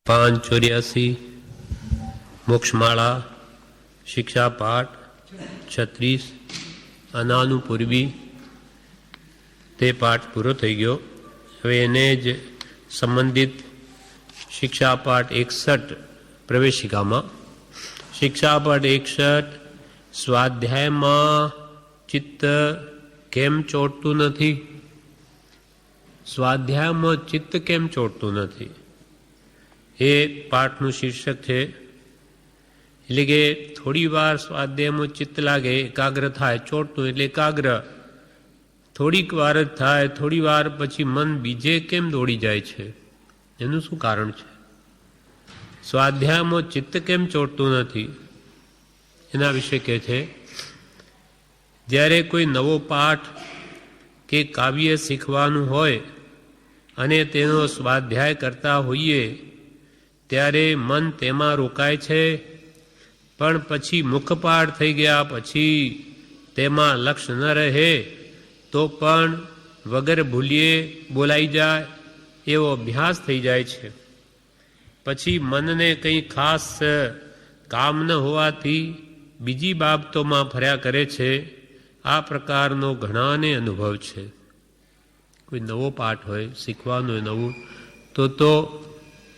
584 મોક્ષમાળા શિક્ષા પાઠ 36 અનાનુપૂર્વી તે પાઠ પૂરો થઈ ગયો. હવે એને જ સંબંધિત શિક્ષા પાઠ 61 પ્રવેશિકામાં શિક્ષા પાઠ 61 સ્વાધ્યાયમાં ચિત્ત કેમ ચોંટતું નથી. સ્વાધ્યાયમાં ચિત્ત કેમ ચોંટતું નથી એ પાઠનું શીર્ષક છે. એટલે કે થોડી વાર સ્વાધ્યાયમાં ચિત્ત લાગે, એકાગ્ર થાય, ચોંટતું એટલે એકાગ્ર, થોડીક વાર જ થાય, થોડી વાર પછી મન બીજે કેમ દોડી જાય છે, એનું શું કારણ છે? સ્વાધ્યાયમાં ચિત્ત કેમ ચોંટતું નથી એના વિશે કહે છે. જ્યારે કોઈ નવો પાઠ કે કાવ્ય શીખવાનું હોય અને તેનો સ્વાધ્યાય કરતા હોઈએ ત્યારે મન તેમાં રોકાય છે, પણ પછી મુખપાઠ થઈ ગયા પછી તેમાં લક્ષ ન રહે તો પણ વગર ભૂલીએ બોલાઈ જાય એવો અભ્યાસ થઈ જાય છે. પછી મનને કંઈ ખાસ કામ ન હોવાથી બીજી બાબતોમાં ફર્યા કરે છે. આ પ્રકારનો ઘણાને અનુભવ છે. કોઈ નવો પાઠ હોય, શીખવાનું હોય નવું, તો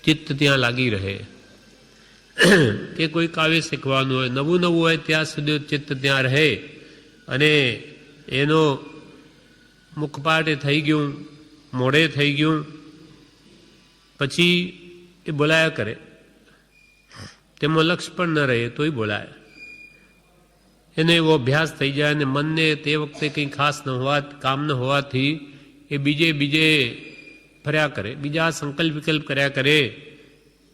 ચિત્ત ત્યાં લાગી રહે, કે કોઈ કાવ્ય શીખવાનું હોય, નવું હોય ત્યાં સુધી ચિત્ત ત્યાં રહે અને એનો મુખપાઠે થઈ ગયું, મોડે થઈ ગયું, પછી એ બોલાયા કરે, તેમાં લક્ષ પણ ન રહે તોય બોલાય. એને એવો અભ્યાસ થઈ જાય અને મનને તે વખતે કંઈ ખાસ ન હોવા, કામ ન હોવાથી એ બીજે ફર્યા કરે, બીજા સંકલ્પ વિકલ્પ કર્યા કરે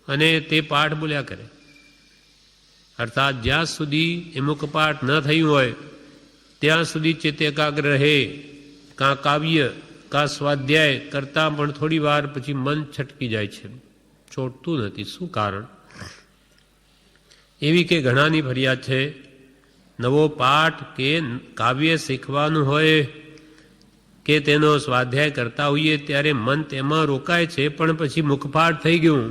અને તે પાઠ બોલ્યા કરે. અર્થાત જ્યાં સુધી એ મુખપાઠ ન થયું હોય ત્યાં સુધી ચિત્ત એકાગ્ર રહે. કાં કાવ્ય કાં સ્વાધ્યાય કરતાં પણ થોડી વાર પછી મન છટકી જાય છે, ચોંટતું નથી. શું કારણ? એવી કે ઘણાની ફરિયાદ છે. નવો પાઠ કે કાવ્ય શીખવાનું હોય કે તેનો સ્વાધ્યાય કરતા હોઈએ ત્યારે મન તેમાં રોકાય છે, પણ પછી મુખપાઠ થઈ ગયું,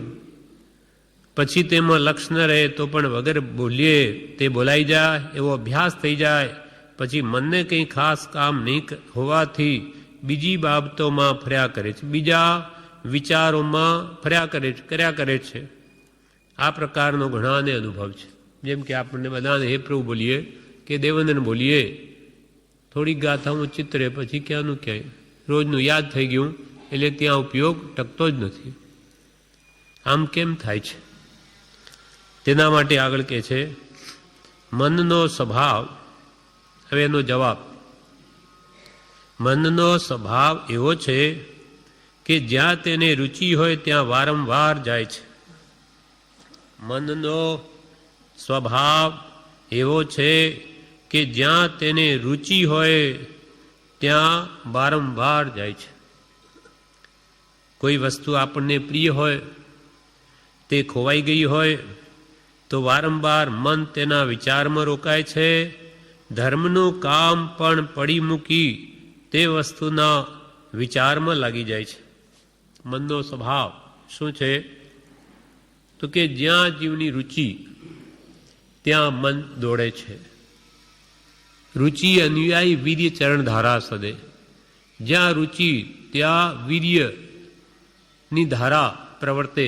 પછી તેમાં લક્ષ ન રહે તો પણ વગર બોલીએ તે બોલાઈ જાય એવો અભ્યાસ થઈ જાય. પછી મનને કંઈ ખાસ કામ નહીં હોવાથી બીજી બાબતોમાં ફર્યા કરે છે, બીજા વિચારોમાં કર્યા કરે છે. આ પ્રકારનો ઘણાને અનુભવ છે. જેમ કે આપણને બધાને હે પ્રભુ બોલીએ કે દેવંદન બોલીએ, થોડીક ગાથામાં ચિત્રે, પછી ક્યાંનું ક્યાંય રોજનું યાદ થઈ ગયું એટલે ત્યાં ઉપયોગ ટકતો જ નથી. આમ કેમ થાય છે? તેના માટે આગળ કહે છે મનનો સ્વભાવ. હવે એનો જવાબ, મનનો સ્વભાવ એવો છે કે જ્યાં તેને રુચિ હોય ત્યાં વારંવાર જાય છે. મનનો સ્વભાવ એવો છે કે જ્યાં તેને રુચિ હોય ત્યાં વારંવાર જાય છે. કોઈ વસ્તુ આપણને પ્રિય હોય, તે ખોવાઈ ગઈ હોય તો વારંવાર મન તેના વિચારમાં રોકાય છે. ધર્મનું કામ પણ પડી મૂકી તે વસ્તુના વિચારમાં લાગી જાય છે. મનનો સ્વભાવ શું છે? તો કે જ્યાં જીવની રુચિ ત્યાં મન દોડે છે. રુચિ અનુયાયી વીર્ય ચરણ ધારા સદે. જ્યાં રુચિ ત્યાં વીર્યની ધારા પ્રવર્તે,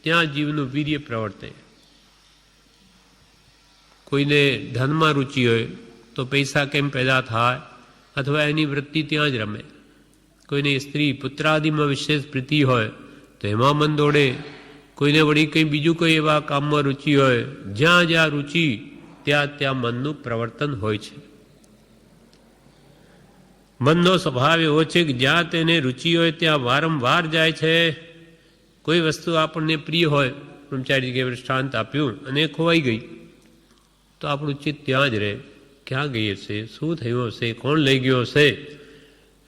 ત્યાં જીવનું વીર્ય પ્રવર્તે. કોઈને ધનમાં રુચિ હોય તો પૈસા કેમ પેદા થાય, અથવા એની વૃત્તિ ત્યાં જ રમે. કોઈને સ્ત્રી પુત્રાદિમાં વિશેષ પ્રીતિ હોય તો એમાં મન દોડે. કોઈને વળી કંઈ બીજું કોઈ એવા કામમાં રુચિ હોય, જ્યાં જ્યાં રુચિ ત્યાં મનનું પ્રવર્તન હોય છે. મનનો સ્વભાવ એવો છે કે જ્યાં તેને રુચિ હોય ત્યાં વારંવાર જાય છે. કોઈ વસ્તુ આપણને પ્રિય હોય, બ્રહ્મચારી દૃષ્ટાંત આપ્યું, અને ખોવાઈ ગઈ તો આપણું ચિત્ત ત્યાં જ રહે. ક્યાં ગઈ હશે, શું થયું હશે, કોણ લઈ ગયો હશે?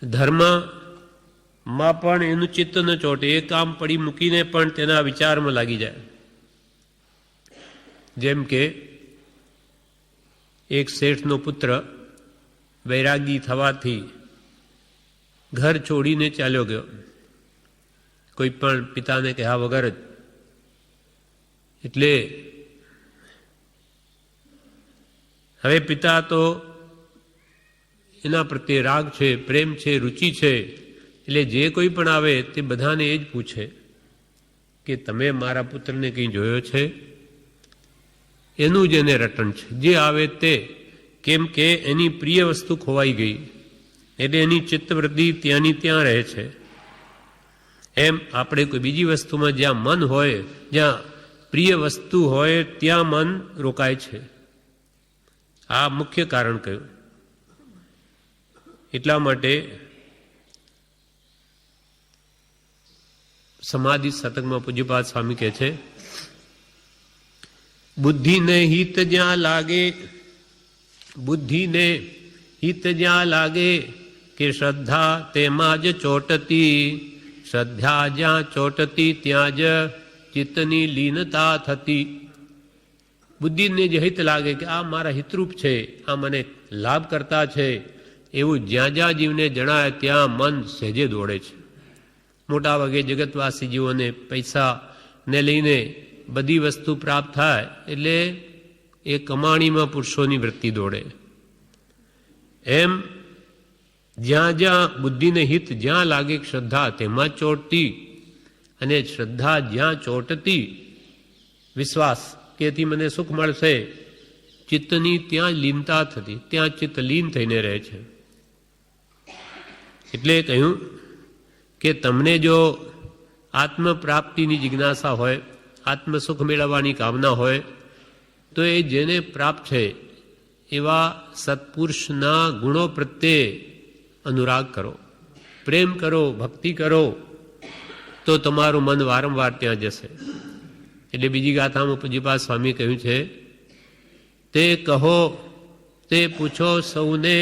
ધર્મમાં પણ એનું ચિત્ત ન ચોટે, એ કામ પડી મૂકીને પણ તેના વિચારમાં લાગી જાય. જેમ કે એક શેઠનો પુત્ર વૈરાગી થવાથી ઘર છોડીને ચાલ્યો ગયો. કોઈ પણ પિતાને કહ્યા વગર જ એટલે હવે પિતા તો એના પ્રત્યે રાગ છે, પ્રેમ છે, રુચિ છે, એટલે જે કોઈ પણ આવે તે બધાને એ જ પૂછે કે તમે મારા પુત્રને કંઈ જોયો છે? એનું જ એને રટણ છે, જે આવે તે. કેમ કે એની પ્રિય વસ્તુ ખોવાઈ ગઈ, એટલે એની ચિત્તવૃત્તિ ત્યાંની ત્યાં રહે છે. એમ આપણે કોઈ બીજી વસ્તુમાં જ્યાં મન હોય, જ્યાં પ્રિય વસ્તુ હોય, ત્યાં મન રોકાય છે. આ મુખ્ય કારણ કહ્યું. એટલા માટે સમાધિ શતકમાં પૂજ્યપાદ સ્વામી કહે છે, બુદ્ધિને હિત જ્યાં લાગે, બુદ્ધિને હિત જ્યાં લાગે કે શ્રદ્ધા તેમાં જ ચોટતી, શ્રદ્ધા જ્યાં ચોટતી ત્યાં જ ચિત્તની લીનતા થતી. બુદ્ધિને જે હિત લાગે કે આ મારા હિતરૂપ છે, આ મને લાભ કરતા છે, એવું જ્યાં જ્યાં જીવને જણાય ત્યાં મન સહેજે દોડે છે. મોટા ભાગે જગતવાસી જીવોને પૈસાને લઈને બધી વસ્તુ પ્રાપ્ત થાય એટલે એ કમાણીમાં પુરુષોની વૃત્તિ દોડે. એમ જ્યાં જ્યાં બુદ્ધિને હિત જ્યાં લાગે શ્રદ્ધા તેમાં ચોટતી, અને શ્રદ્ધા જ્યાં ચોટતી, વિશ્વાસ કે એથી મને સુખ મળશે, ચિત્તની ત્યાં લીનતા થતી, ત્યાં ચિત્ત લીન થઈને રહે છે. એટલે કહ્યું કે તમને જો આત્મ પ્રાપ્તિની જિજ્ઞાસા હોય, આત્મ સુખ મેળવવાની કામના હોય, તો એ જેને પ્રાપ્ત છે એવા સત્પુરુષના ગુણો પ્રત્યે અનુરાગ કરો, પ્રેમ કરો, ભક્તિ કરો, તો તમારું મન વારંવાર ત્યાં જશે. એટલે બીજી ગાથામાં પૂજ્યપાદ સ્વામી કહ્યું છે, તે કહો તે પૂછો સૌને,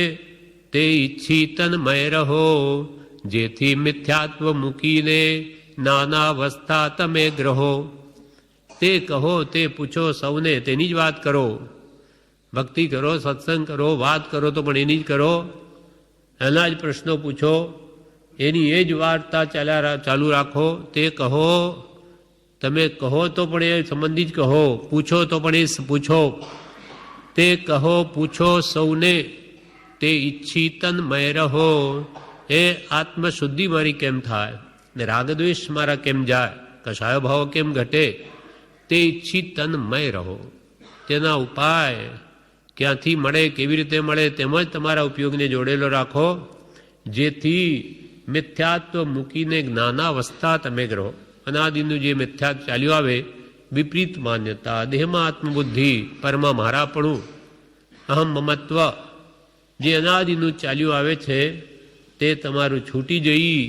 તે ઈચ્છી તન્મય રહો, જેથી મિથ્યાત્વ મૂકીને નાના અવસ્થા તમે ગ્રહો. તે કહો તે પૂછો સૌને, તેની જ વાત કરો, ભક્તિ કરો, સત્સંગ કરો, વાત કરો તો પણ એની જ કરો, એના જ પ્રશ્નો પૂછો, એની એ જ વાર્તા ચાલુ રાખો. તે કહો, તમે કહો તો પણ એ સંબંધી જ કહો, પૂછો તો પણ એ પૂછો. તે કહો પૂછો સૌને, તે ઈચ્છી તન્મય રહો. એ આત્મશુદ્ધિ મારી કેમ થાય ને રાગદ્વેષ મારા કેમ જાય, કશાયો ભાવ કેમ ઘટે, તે ઈચ્છી તન્મય રહો. તેના ઉપાય ક્યાંથી મળે, કેવી રીતે મળે, તેમજ તમારા ઉપયોગને જોડેલો રાખો, જેથી મિથ્યાત્વ મૂકીને જ્ઞાનાવસ્થા તમે ગ્રહો. અનાદિનું જે મિથ્યાત્વ ચાલ્યું આવે, વિપરીત માન્યતા, દેહમાં આત્મબુદ્ધિ, પરમાં મારાપણું, અહમ મમત્વ, જે અનાદિનું ચાલ્યું આવે છે તે તમારું છૂટી જઈ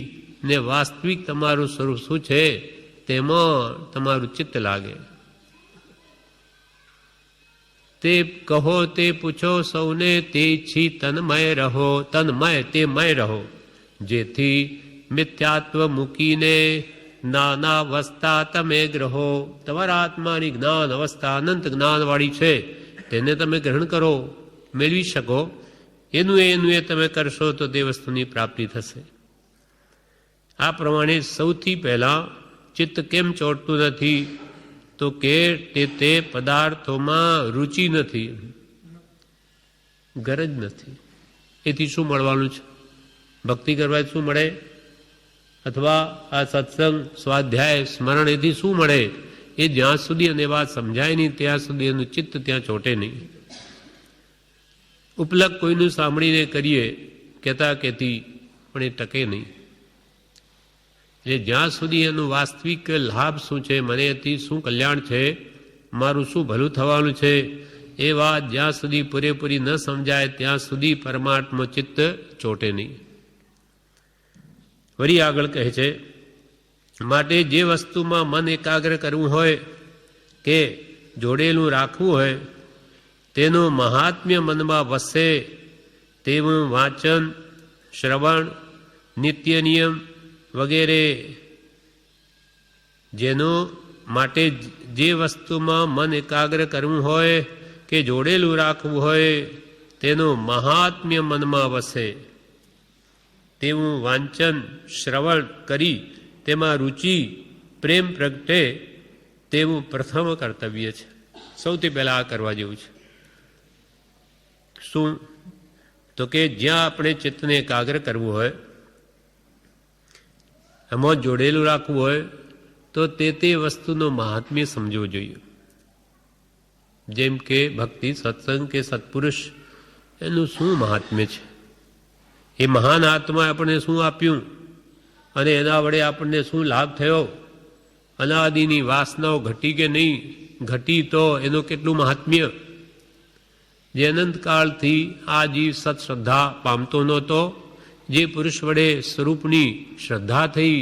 ને વાસ્તવિક તમારું સ્વરૂપ શું છે તેમાં તમારું ચિત્ત લાગે. તે કહો તે પૂછો સૌને, તે ઈચ્છી તન્મય રહો, તન્મય તે મય રહો, જેથી મિથ્યાત્વ મૂકીને નાના અવસ્થા તમે ગ્રહો. તમારા આત્માની જ્ઞાન અવસ્થા અનંત જ્ઞાનવાળી છે, તેને તમે ગ્રહણ કરો, મેળવી શકો. એનું એ તમે કરશો તો તે વસ્તુની પ્રાપ્તિ થશે. આ પ્રમાણે સૌથી પહેલાં ચિત્ત કેમ ચોંટતું નથી, તો કે તે પદાર્થોમાં રુચિ નથી, ગરજ નથી. એથી શું મળવાનું છે? ભક્તિ કરવા શું મળે, અથવા આ સત્સંગ, સ્વાધ્યાય, સ્મરણ, એથી શું મળે? એ જ્યાં સુધી અને વાત સમજાય નહીં ત્યાં સુધી એનું ચિત્ત ત્યાં ચોંટે નહીં. ઉપલક કોઈનું સાંભળીને કરીએ કહેતા કહેતી, પણ એ ટકે નહીં. એટલે જ્યાં સુધી એનું વાસ્તવિક લાભ શું છે, મને એથી શું કલ્યાણ છે, મારું શું ભલું થવાનું છે, એ વાત જ્યાં સુધી પૂરેપૂરી ન સમજાય ત્યાં સુધી પરમાત્મા ચિત્ત ચોટે નહીં. વળી આગળ કહે છે, માટે જે વસ્તુમાં મન એકાગ્ર કરવું હોય કે જોડેલું રાખવું હોય, તેનું મહાત્મ્ય મનમાં વસે તેવું વાંચન, શ્રવણ, નિત્ય નિયમ વગેરે, જેનો માટે જે વસ્તુમાં મન એકાગ્ર કરવું હોય કે જોડેલું રાખવું હોય, તેનું મહાત્મ્ય મનમાં વસે તેવું વાંચન, શ્રવણ કરી તેમાં રુચિ, પ્રેમ પ્રગટે, તેવું પ્રથમ કર્તવ્ય છે. સૌથી પહેલાં આ કરવા જેવું છે. શું? તો કે જ્યાં આપણે ચિત્તને એકાગ્ર કરવું હોય, એમાં જોડેલું રાખવું હોય, તો તે વસ્તુનો મહાત્મ્ય સમજવું જોઈએ. જેમ કે ભક્તિ, સત્સંગ કે સત્પુરુષ, એનું શું મહાત્મ્ય છે, એ મહાન આત્માએ આપણને શું આપ્યું અને એના વડે આપણને શું લાભ થયો, અનાદિની વાસનાઓ ઘટી કે નહીં ઘટી, તો એનું કેટલું મહાત્મ્ય. જે અનંતકાળથી આ જીવ સત્શ્રદ્ધા પામતો નહોતો, જે પુરુષ વડે સ્વરૂપની શ્રદ્ધા થઈ,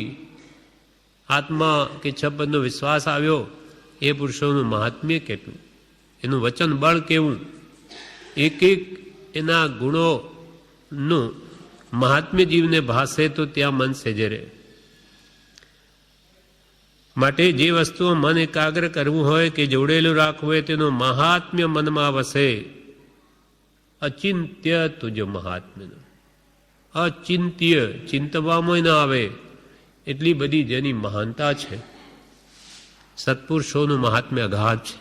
આત્મા કે છપદનો વિશ્વાસ આવ્યો, એ પુરુષોનું મહાત્મ્ય કેટલું, એનું વચન બળ કેવું, એક એક એના ગુણોનું મહાત્મ્ય જીવને ભાસે તો ત્યાં મન સેજે રહે. માટે જે વસ્તુઓ મન એકાગ્ર કરવું હોય કે જોડેલું રાખવું હોય, તેનું મહાત્મ્ય મનમાં વસે. અચિંત્ય તુજ મહાત્મ્ય, અચિંત્ય, ચિંતવામાં ના આવે એટલી બધી જેની મહાનતા છે. સત્પુરુષોનું મહાત્મ્ય અગાધ છે.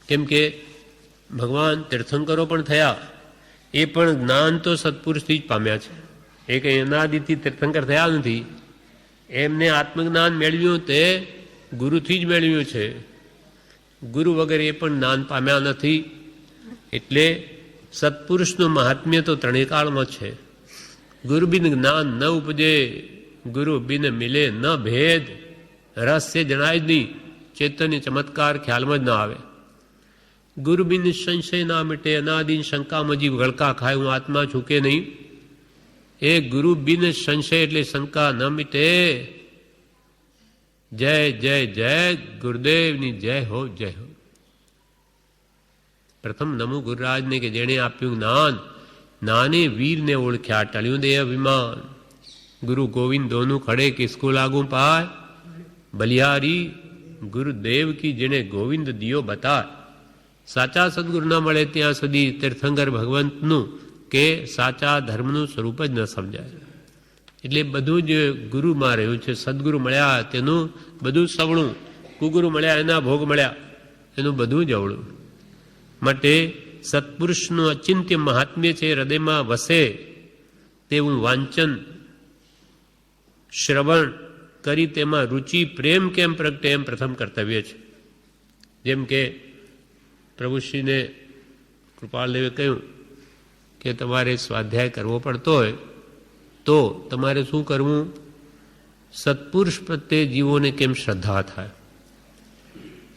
કેમ કે ભગવાન તીર્થંકરો પણ થયા, એ પણ જ્ઞાન તો સત્પુરુષથી જ પામ્યા છે. એ કંઈ અનાદિથી તીર્થંકર થયા નથી. એમને આત્મજ્ઞાન મેળવ્યું તે ગુરુથી જ મેળવ્યું છે. ગુરુ વગર એ પણ જ્ઞાન પામ્યા નથી. એટલે સત્પુરુષનું મહાત્મ્ય તો ત્રણેય કાળમાં છે. ગુરુ બિન જ્ઞાન ન ઉપજે, ગુરુ બિન મિલે ન ભેદ. રહસ્ય જણાય જ નહીં, ચેતન્ય ચમત્કાર ખ્યાલમાં જ ના આવે. ગુરુ બિન સંશય ના મિટે, અનાદિન શંકામાં જીવ ગળકા ખાય, હું આત્મા છું કે નહીં. એ ગુરુ બિન સંશય એટલે શંકા ન મિટે. જય જય જય ગુરુદેવની જય હો, જય હો. પ્રથમ નમો ગુરુરાજને કે જેણે આપ્યું જ્ઞાન, નાને વીરને ઓળખ્યા, ટળ્યું દે અભિમાન. ગુરુ ગોવિંદોનું ખડે કિસકો લાગુ પાય, બલિહારી ગુરુદેવ કી જેણે ગોવિંદ દિયો બતાય. સાચા સદગુરુ ન મળે ત્યાં સુધી તીર્થંકર ભગવંતનું કે સાચા ધર્મનું સ્વરૂપ જ ન સમજાય. એટલે બધું જ ગુરુમાં રહ્યું છે. સદગુરુ મળ્યા તેનું બધું સવળું, કુગુરુ મળ્યા એના ભોગ મળ્યા એનું બધું જ અવળું. માટે સત્પુરુષનું અચિંત્ય મહાત્મ્ય છે, હૃદયમાં વસે તેવું વાંચન શ્રવણ કરી તેમાં રુચિ પ્રેમ કેમ પ્રગટે એમ પ્રથમ કર્તવ્ય છે. જેમ કે પ્રભુશ્રીને કૃપાલદેવે કહ્યું કે તમારે સ્વાધ્યાય કરવો પડતો હોય તો તમારે શું કરવું? સત્પુરુષ પ્રત્યે જીવોને કેમ શ્રદ્ધા થાય,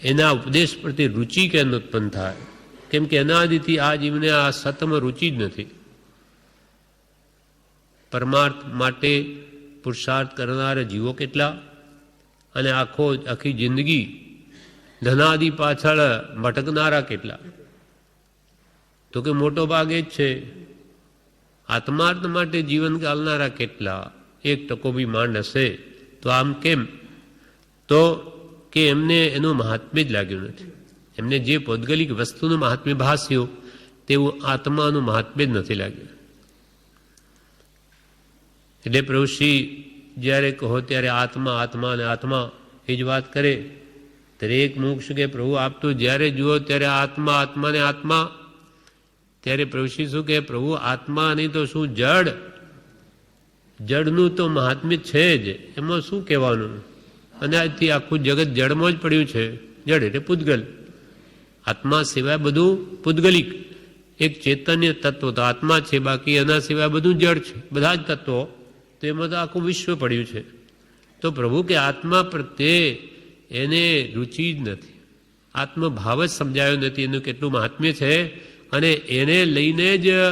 એના ઉપદેશ પ્રત્યે રુચિ કેમ ઉત્પન્ન થાય. કેમ કે અનાદિથી આ જીવને આ સતમાં રુચિ જ નથી. પરમાર્થ માટે પુરુષાર્થ કરનારા જીવો કેટલા, અને આખી જિંદગી ધનાદિ પાછળ ભટકનારા કેટલા. તો કે મોટો ભાગ એ જ છે. આત્માર્થ માટે જીવન ગાળનારા કેટલા, 1% બી માંડ હશે તો આમ કેમ? તો કે એમને એનું મહાત્મ્ય જ લાગ્યું નથી. એમને જે પૌદ્ગલિક વસ્તુનું મહાત્મ્ય ભાસ્યું તેવું આત્માનું મહાત્મ્ય જ નથી લાગ્યું. એટલે પ્રભુશ્રી જ્યારે કહો ત્યારે આત્મા આત્મા અને આત્મા એ જ વાત કરે. દરેક મોક્ષ કે પ્રભુ આપ તો જ્યારે જુઓ ત્યારે આત્મા આત્મા ને આત્મા. ત્યારે પ્રભુશ્રી શું કહે? પ્રભુ આત્મા નહીં તો શું જડ? જડનું તો મહાત્મ્ય છે જ, એમાં શું કહેવાનું? અને આજથી આખું જગત જડમાં જ પડ્યું છે. જડ એટલે પૂતગલ. આત્મા સિવાય બધું પૂતગલિક. એક ચૈતન્ય તત્વ તો આત્મા છે, બાકી એના સિવાય બધું જડ છે. બધા જ તત્વો, તો એમાં તો આખું વિશ્વ પડ્યું છે. તો પ્રભુ કે આત્મા પ્રત્યે એને રુચિ જ નથી, આત્મભાવ જ સમજાયો નથી એનું કેટલું મહાત્મ્ય છે, અને એને લઈને જ આ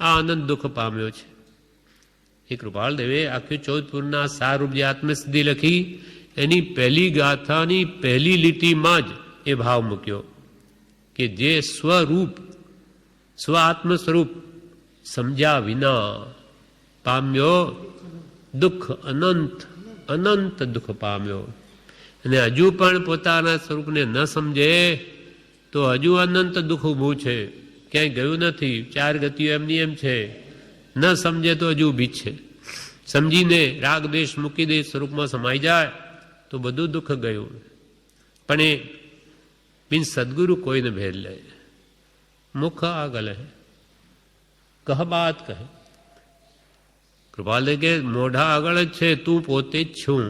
આનંદ દુઃખ પામ્યો છે. એ કૃપાલ દેવે આખી 14 પૂરના સારરૂપ જે આત્મસિદ્ધિ લખી, એની પહેલી ગાથાની પહેલી લીટીમાં જ એ ભાવ મૂક્યો કે જે સ્વરૂપ સ્વ આત્મ સ્વરૂપ સમજ્યા વિના પામ્યો દુઃખ અનંત અનંત દુઃખ પામ્યો. અને હજુ પણ પોતાના સ્વરૂપને ન સમજે તો હજુ અનંત દુઃખ ઊભું છે, ક્યાંય ગયું નથી. 4 ગતિઓ એમની એમ છે. ન સમજે તો હજુ ઊભી છે. સમજીને રાગ દ્વેષ મૂકી દે, સ્વરૂપમાં સમાઈ જાય તો બધું દુઃખ ગયું. પણ એ બિન સદગુરુ કોઈને ભેદ લે, મુખ આગળ હે, કહ બાત કહે. કૃપાલ કે મોઢા આગળ જ છે, તું પોતે જ છું,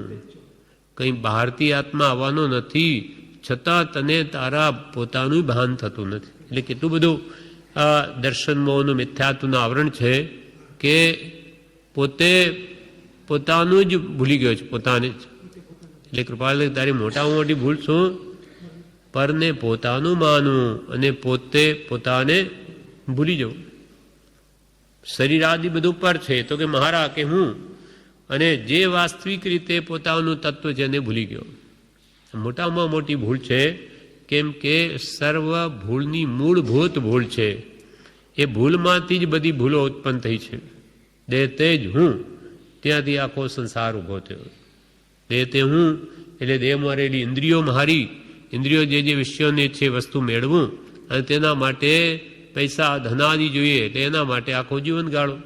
કંઈ બહારથી આત્મા આવવાનો નથી, છતાં તને તારા પોતાનું ભાન થતું નથી. એટલે કેટલું બધું આ દર્શન મોહનું મિથ્યાત્વનું આવરણ છે કે પોતે પોતાનું જ ભૂલી ગયો છે, પોતાને જ. એટલે કૃપાલ તારી મોટામાં મોટી ભૂલ શું? પરને પોતાનું માનવું અને પોતે પોતાને ભૂલી જવું. શરીર આદિ બધું પર છે તો કે મારા કે હું, અને જે વાસ્તવિક રીતે પોતાનું તત્વ છે એને ભૂલી ગયો. મોટામાં મોટી ભૂલ છે, કેમ કે સર્વ ભૂલની મૂળભૂત ભૂલ છે. એ ભૂલમાંથી જ બધી ભૂલો ઉત્પન્ન થઈ છે. દેહ તે જ હું, ત્યાંથી આખો સંસાર ઊભો થયો. દેહ તે હું એટલે દેહમાં રહેલી ઇન્દ્રિયો મારી, ઇન્દ્રિયો જે જે વિષયોને છે વસ્તુ મેળવું, અને તેના માટે પૈસા ધનાદિ જોઈએ, એટલે એના માટે આખો જીવન ગાળો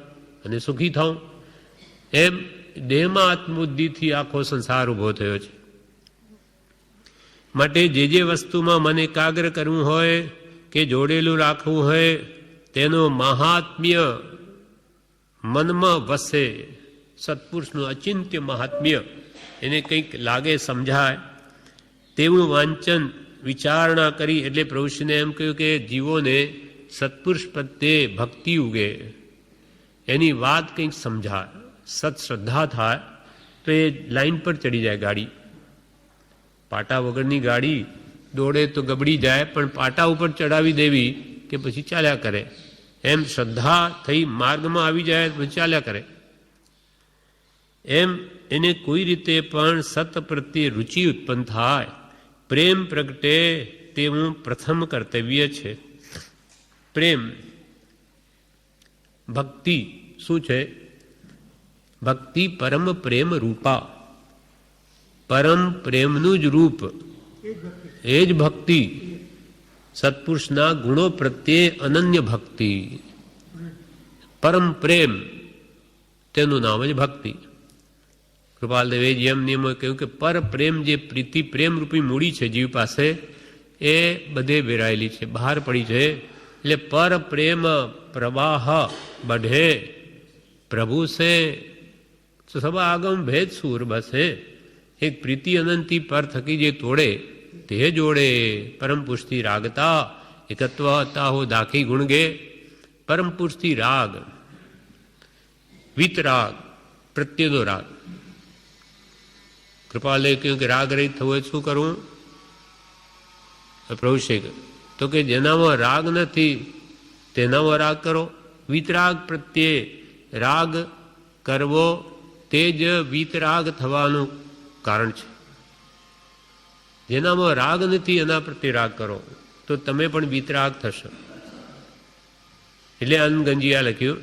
અને સુખી થાઉં. એમ દેહમાં આત્મબુદ્ધિથી આખો સંસાર ઊભો થયો છે. માટે જે જે વસ્તુમાં મન એકાગ્ર કરવું હોય કે જોડેલું રાખવું હોય, તેનો મહાત્મ્ય મનમાં વસે. સત્પુરુષનું અચિંત્ય મહાત્મ્ય એને કંઈક લાગે, સમજાય તેવું વાંચન વિચારણા કરી. એટલે પ્રભુશ્રીને એમ કહ્યું કે જીવોને સત્પુરુષ પ્રત્યે ભક્તિ ઉગે, એની વાત કંઈક સમજાય, સત્શ્રદ્ધા થાય તો એ લાઈન પર ચડી જાય ગાડી. પાટા વગરની ગાડી દોડે તો ગબડી જાય, પણ પાટા ઉપર ચડાવી દેવી કે પછી ચાલ્યા કરે. એમ શ્રદ્ધા થઈ માર્ગમાં આવી જાય પછી ચાલ્યા કરે. એમ એને કોઈ રીતે પણ સત પ્રત્યે રુચિ ઉત્પન્ન થાય, પ્રેમ પ્રગટે તેવું પ્રથમ કર્તવ્ય છે. પ્રેમ, ભક્તિ શું છે? ભક્તિ પરમ પ્રેમ રૂપા, પરમ પ્રેમનું જ રૂપ, એ જ ભક્તિ. સત્પુરુષના ગુણો પ્રત્યે અનન્ય ભક્તિ, પરમ પ્રેમ, તેનું નામ જ ભક્તિ. કૃપાલદેવે જેમ નિયમો કહ્યું કે પર પ્રેમ, જે પ્રીતિ પ્રેમ રૂપી મૂડી છે જીવ પાસે, એ બધે વેરાયેલી છે, બહાર પડી છે. એટલે પર પ્રેમ પ્રવાહ बढ़े, प्रभु से सब आगम भेद सूर बसे. एक प्रीति अनंती पर थकी जे तोड़े ते जोड़े, परम पुष्टि रागता एकत्वता हो दाखी गुण गे. परम पुष्टि राग, वितराग, प्रत्येदो राग. कृपालय क्योंकि राग रहित थवो शू करवू? प्रभु श्री तो कि जेनामां राग नथी तेनामां राग करो. वितराग प्रत्ये राग करवो ते ज वितराग थवानुं कारण छे. जेनामां राग नथी एना प्रत्ये राग करो तो तमे पण वितराग थशो. એટલે અનગંજીયા લખ્યું,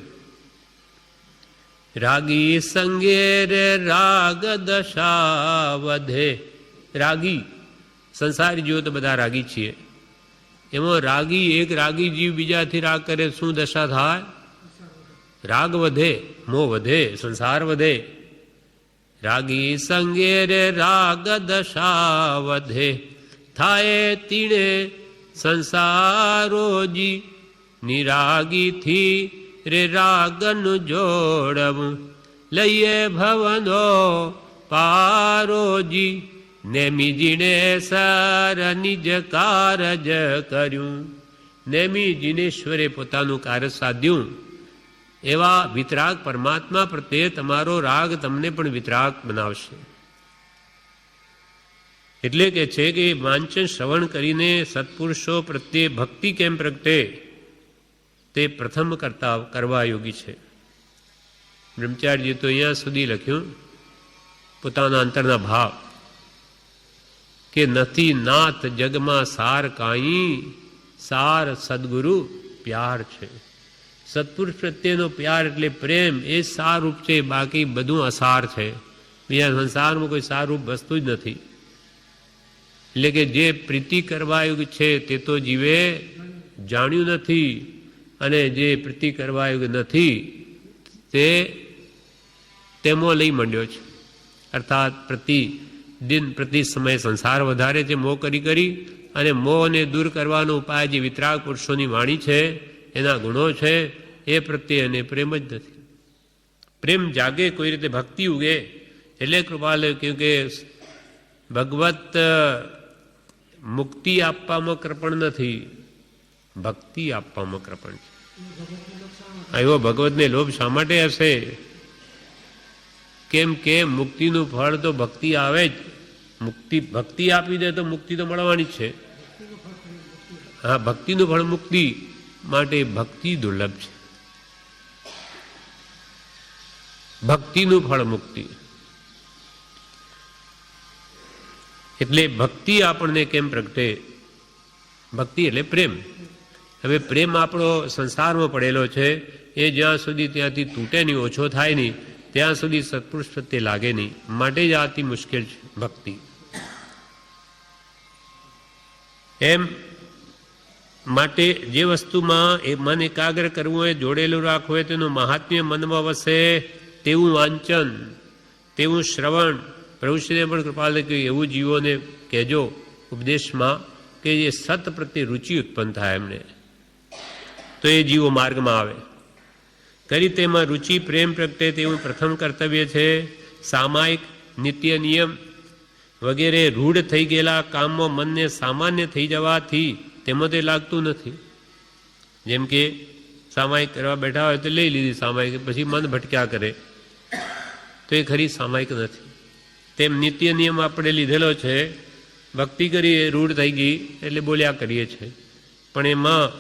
રાગી સંગે રે રાગ દશા વધે. રાગી સંસારી જીવો તો બધા રાગી છીએ, એમાં રાગી એક રાગી જીવ બીજાથી રાગ કરે શું દશા થાય? રાગ વધે, મોહ વધે, સંસાર વધે. રાગી સંગે રે રાગ દશા વધે, થાય તીણે સંસારોજી. નિરાગી થી રે રાગનું જોડવું, લઈએ ભવનો પારોજી. નેમી જીણે સર નિજ કારજ કર્યું. નેમી જીનેશ્વરે પોતાનું કાર્ય સાધ્યું. એવા વિતરાગ પરમાત્મા પ્રત્યે તમારો રાગ તમને પણ વિતરાગ બનાવશે. એટલે કે છે કે વાંચન શ્રવણ કરીને સત્પુરુષો પ્રત્યે ભક્તિ કેમ પ્રગટે તે પ્રથમ કરવા યોગી છે. બ્રહ્મચારીજી તો અહીંયા સુધી લખ્યું પોતાના અંતરના ભાવ કે નથી નાથ જગમાં સાર કાંઈ, સાર સદગુરુ પ્યાર છે. સત્પુરુષ પ્રત્યેનો પ્યાર એટલે પ્રેમ, એ સારરૂપ છે, બાકી બધું અસાર છે. બીજા સંસારમાં કોઈ સારરૂપ વસ્તુ જ નથી. એટલે કે જે પ્રીતિ કરવા યોગ્ય છે તે તો જીવે જાણ્યું નથી, અને જે પ્રીતિ કરવા યોગ્ય નથી તે તેમાં લઈ માંડ્યો છે. અર્થાત પ્રતિ દિન પ્રતિ સમય સંસાર વધારે છે મોહ કરી, અને મોહને દૂર કરવાનો ઉપાય જે વિતરાગ પુરુષોની વાણી છે, એના ગુણો છે, એ પ્રત્યે એને પ્રેમ જ નથી. પ્રેમ જાગે, કોઈ રીતે ભક્તિ ઉગે. એટલે કૃપાલય કહ્યું કે ભગવત મુક્તિ આપવામાં કૃપણ નથી, ભક્તિ આપવામાં કૃપણ છે. એવો ભગવતને લોભ શા માટે હશે? કેમ કે મુક્તિનું ફળ તો ભક્તિ આવે જ. ભક્તિ આપી દે તો મુક્તિ તો મળવાની જ છે. હા, ભક્તિનું ફળ મુક્તિ માટે ભક્તિ દુર્લભ છે. ભક્તિનું ફળ મુક્તિ. એટલે ભક્તિ આપણને કેમ પ્રગટે? ભક્તિ એટલે પ્રેમ. હવે પ્રેમ આપણો સંસારમાં પડેલો છે, એ જ્યાં સુધી ત્યાંથી તૂટે નહીં, ઓછો થાય નહીં, ત્યાં સુધી સત્પુરુષ પ્રત્યે લાગે નહીં. માટે જ આથી મુશ્કેલ છે ભક્તિ. એમ માટે જે વસ્તુમાં એ મન એકાગ્ર કરવું હોય, જોડેલું રાખવું હોય, તેનું મહાત્મ્ય મનમાં વસે, તેવું વાંચન, તેવું શ્રવણ. પ્રભુશ્રીને પણ કૃપાલ કહ્યું એવું જીવોને કહેજો ઉપદેશમાં કે જે સત પ્રત્યે રુચિ ઉત્પન્ન થાય એમને, તો એ જીવો માર્ગમાં આવે. કરી તેમાં રુચિ પ્રેમ પ્રગટે તેવું પ્રથમ કર્તવ્ય છે. સામાયિક નિત્ય નિયમ વગેરે રૂઢ થઈ ગયેલા કામમાં મનને સામાન્ય થઈ જવાથી તેમાં તે લાગતું નથી. જેમ કે સામાયિક કરવા બેઠા હોય તો લઈ લીધી સામાયિક, પછી મન ભટક્યા કરે, તો એ ખરી સામાયિક નથી. તેમ નિત્ય નિયમ આપણે લીધેલો છે, ભક્તિ કરીએ રૂઢ થઈ ગઈ એટલે બોલ્યા કરીએ છીએ, પણ એમાં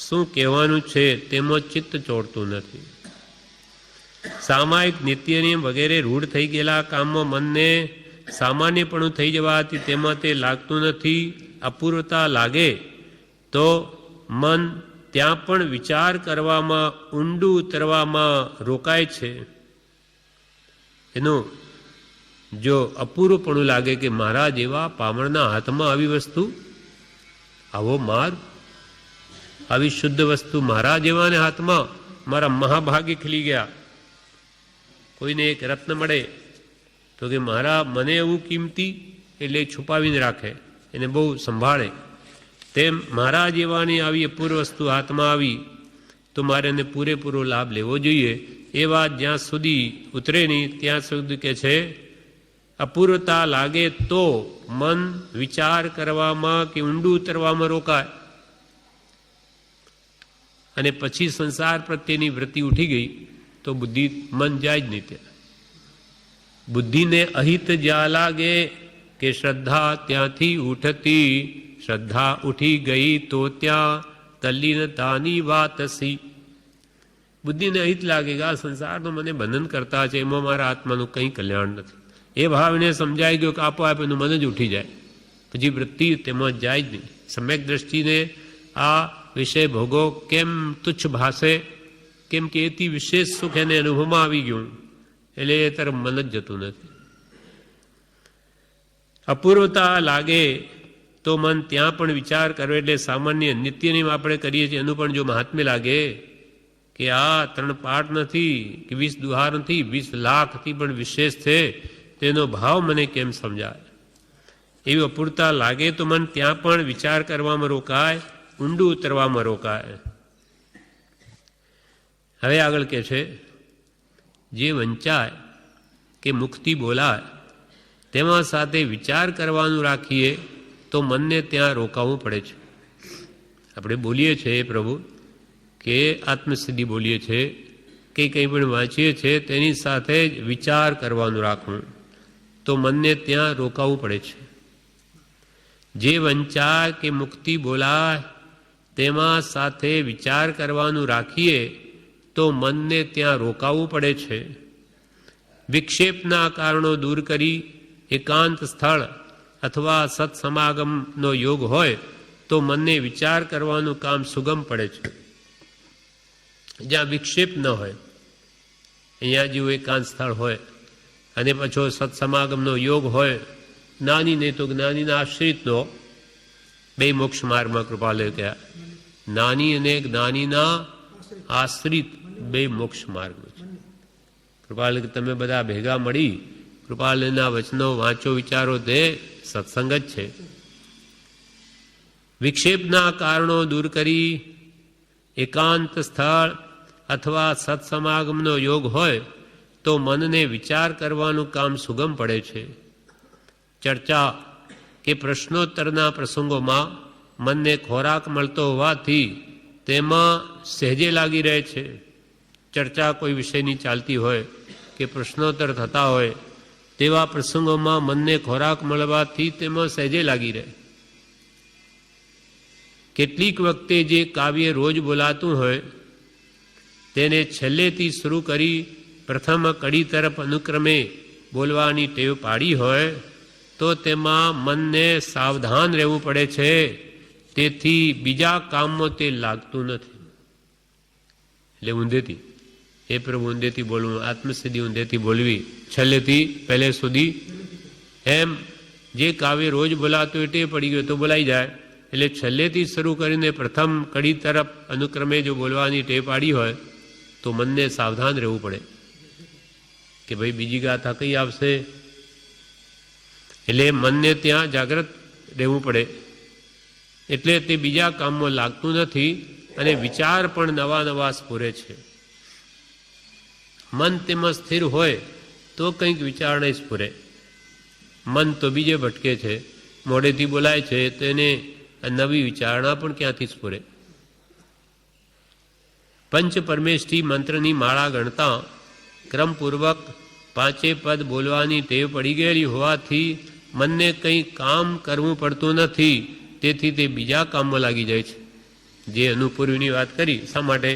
શું કહેવાનું છે તેમાં ચિત્ત ચોડતું નથી. સામાયિક નિત્ય નિયમ વગેરે રૂઢ થઈ ગયેલા કામમાં મનને સામાન્યપણું થઈ જવાથી તેમાં તે લાગતું નથી. અપૂર્વતા લાગે તો મન ત્યાં પણ વિચાર કરવામાં, ઊંડું ઉતરવામાં રોકાય છે. એનું જો અપૂર્વપણું લાગે કે મારા જેવા પામણના હાથમાં આવી વસ્તુ, આવો માર્ગ, આવી શુદ્ધ વસ્તુ મારા જેવાને હાથમાં, મારા મહાભાગે ખીલી ગયા. કોઈને એક રત્ન મળે તો કે મને એવું કિંમતી, એટલે છુપાવીને રાખે, એને બહુ સંભાળે. તેમ મારા જેવાની આવી અપૂર્વ વસ્તુ હાથમાં આવી તો મારે એને પૂરેપૂરો લાભ લેવો જોઈએ. એ વાત જ્યાં સુધી ઉતરે નહીં ત્યાં સુધી કે છે અપૂર્વતા લાગે તો મન વિચાર કરવામાં કે ઊંડું ઉતરવામાં રોકાય, અને પછી સંસાર પ્રત્યેની વૃત્તિ ઉઠી ગઈ તો મન જાય જ નહીં ત્યાં. બુદ્ધિને અહિત જ્યાં લાગે કે શ્રદ્ધા ત્યાંથી ઉઠતી, શ્રદ્ધા ઉઠી ગઈ તો ત્યાં તલ્લીનતાની વાત સી. બુદ્ધિને અહિત લાગે કે આ સંસારનો મને બંધન કરતા છે, એમાં મારા આત્માનું કંઈ કલ્યાણ નથી. એ ભાવને સમજાઈ ગયો કે આપોઆપ એનું મન જ ઉઠી જાય, પછી વૃત્તિ તેમાં જાય જ નહીં. સમ્યક દ્રષ્ટિને આ વિષય ભોગો કેમ તુચ્છ ભાષે? કેમ કે એથી વિશેષ સુખ એને અનુભવમાં આવી ગયું, એટલે એ તરફ મન જ જતું નથી. અપૂર્વતા લાગે તો મન ત્યાં પણ વિચાર કરે, એટલે સામાન્ય નિત્ય નિયમ આપણે કરીએ છીએ એનું પણ જો મહાત્મ્ય લાગે કે આ 3 પાઠ નથી કે 20 દુહાર નથી, 20 લાખથી પણ વિશેષ છે, તેનો ભાવ મને કેમ સમજાય? એવી અપૂર્વતા લાગે તો મન ત્યાં પણ વિચાર કરવામાં રોકાય, ઊંડું ઉતરવામાં રોકાય. હવે આગળ કે છે જે વંચાય કે મુખથી બોલાય તેમાં સાથે વિચાર કરવાનું રાખીએ તો મનને ત્યાં રોકાવું પડે છે. આપણે બોલીએ છીએ પ્રભુ કે આત્મસિદ્ધિ બોલીએ છીએ કે કંઈ પણ વાંચીએ છીએ તેની સાથે જ વિચાર કરવાનું રાખવું, તો મનને ત્યાં રોકાવું પડે છે. જે વંચાય કે મુક્તિ બોલાય તેમાં સાથે વિચાર કરવાનું રાખીએ તો મનને ત્યાં રોકાવું પડે છે. વિક્ષેપના કારણો દૂર કરી એકાંત સ્થળ અથવા સત્સમાગમનો યોગ હોય તો મનને વિચાર કરવાનું કામ સુગમ પડે છે. જ્યાં વિક્ષેપ ન હોય, અહીંયા જેવું એકાંત સ્થળ હોય અને પાછો સત્સમાગમનો યોગ હોય, જ્ઞાની નહીં તો જ્ઞાનીના આશ્રિતનો, બે મોક્ષ માર્ગમાં કૃપાલય કયા, જ્ઞાની અને જ્ઞાનીના આશ્રિત બે મોક્ષ માર્ગ છે. કૃપાલય તમે બધા ભેગા મળી કૃપાલના વચનો વાંચો, વિચારો, તે સત્સંગ જ છે. વિક્ષેપના કારણો દૂર કરી એકાંત સ્થળ અથવા સત્સમાગમનો યોગ હોય તો મનને વિચાર કરવાનું કામ સુગમ પડે છે. ચર્ચા કે પ્રશ્નોત્તરના પ્રસંગોમાં મનને ખોરાક મળતો હોવાથી તેમાં સહેજે લાગી રહે છે. ચર્ચા કોઈ વિષયની ચાલતી હોય કે પ્રશ્નોત્તર થતા હોય તેવા પ્રસંગોમાં મનને ખોરાક મળવાથી તેમાં સહેજે લાગી રહે. કેટલીક વખતે જે કાવ્ય રોજ બોલાતું હોય તેને છેલ્લેથી શરૂ કરી પ્રથમ કડી તરફ અનુક્રમે બોલવાની ટેવ પાડી હોય તો તેમાં મનને સાવધાન રહેવું પડે છે. તેથી બીજા કામમાં તે લાગતું નથી. એટલે ઊંધેથી, એ પ્રભુ ઊંધેથી બોલવું, આત્મસિદ્ધિ ઊંધેથી બોલવી, છેલ્લેથી પહેલે સુધી, એમ જે કાવ્ય રોજ બોલાતું એ ટેવ પડી ગયો તો બોલાઈ જાય. એટલે છેલ્લેથી શરૂ કરીને પ્રથમ કડી તરફ અનુક્રમે જો બોલવાની ટેવ પાડી હોય તો મનને સાવધાન રહેવું પડે કે ભાઈ બીજી ગાથા કઈ આવશે. એટલે મનને ત્યાં જાગ્રત રહેવું પડે. એટલે તે બીજા કામમાં લાગતું નથી અને વિચાર પણ નવા નવા સ્ફુરે છે. મન તેમાં સ્થિર હોય તો કંઈક વિચાર નહીં સ્ફુરે. મન તો બીજે ભટકે છે, મોઢેથી બોલાય છે તો એને નવી વિચારણા પણ ક્યાંથી સ્ફુરે. પંચ પરમેષ્ઠી મંત્રની માળા ગણતા ક્રમપૂર્વક પાંચે પદ બોલવાની ટેવ પડી ગયેલી હોવાથી મનને કંઈ કામ કરવું પડતું નથી. તેથી તે બીજા કામમાં લાગી જાય છે. જે અનુપૂર્વીની વાત કરી, શા માટે?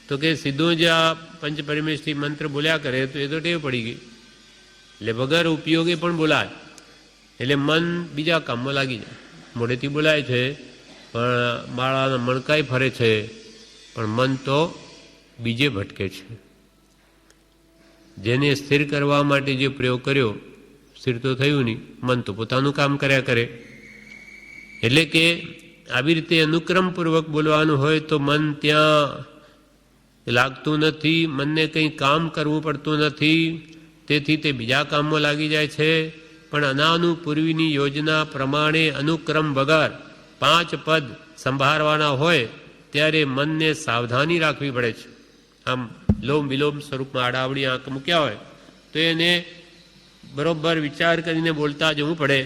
તો કે સીધું જ આ પંચ પરમેષ્ઠી મંત્ર બોલ્યા કરે તો એ તો ટેવ પડી ગઈ. એટલે વગર ઉપયોગે પણ બોલાય એટલે મન બીજા કામમાં લાગી જાય. મોઢેથી બોલાય છે પણ માળાના મણકાઈ ફરે છે પણ મન તો બીજે ભટકે છે. જેને સ્થિર કરવા માટે જે પ્રયોગ કર્યો સ્થિર તો થયું નહીં, મન તો પોતાનું કામ કર્યા કરે. એટલે કે આવી રીતે અનુક્રમપૂર્વક બોલવાનું હોય તો મન ત્યાં લાગતું નથી, મનને કંઈ કામ કરવું પડતું નથી. તેથી તે બીજા કામમાં લાગી જાય છે. પણ અનાનુપૂર્વીની યોજના પ્રમાણે અનુક્રમ વગર પાંચ પદ સંભાળવાના હોય ત્યારે મનને સાવધાની રાખવી પડે છે. આમ લોમ વિલોમ સ્વરૂપમાં આડાવડી આંખ મૂક્યા હોય તો એને બરોબર વિચાર કરીને બોલતા જવું પડે.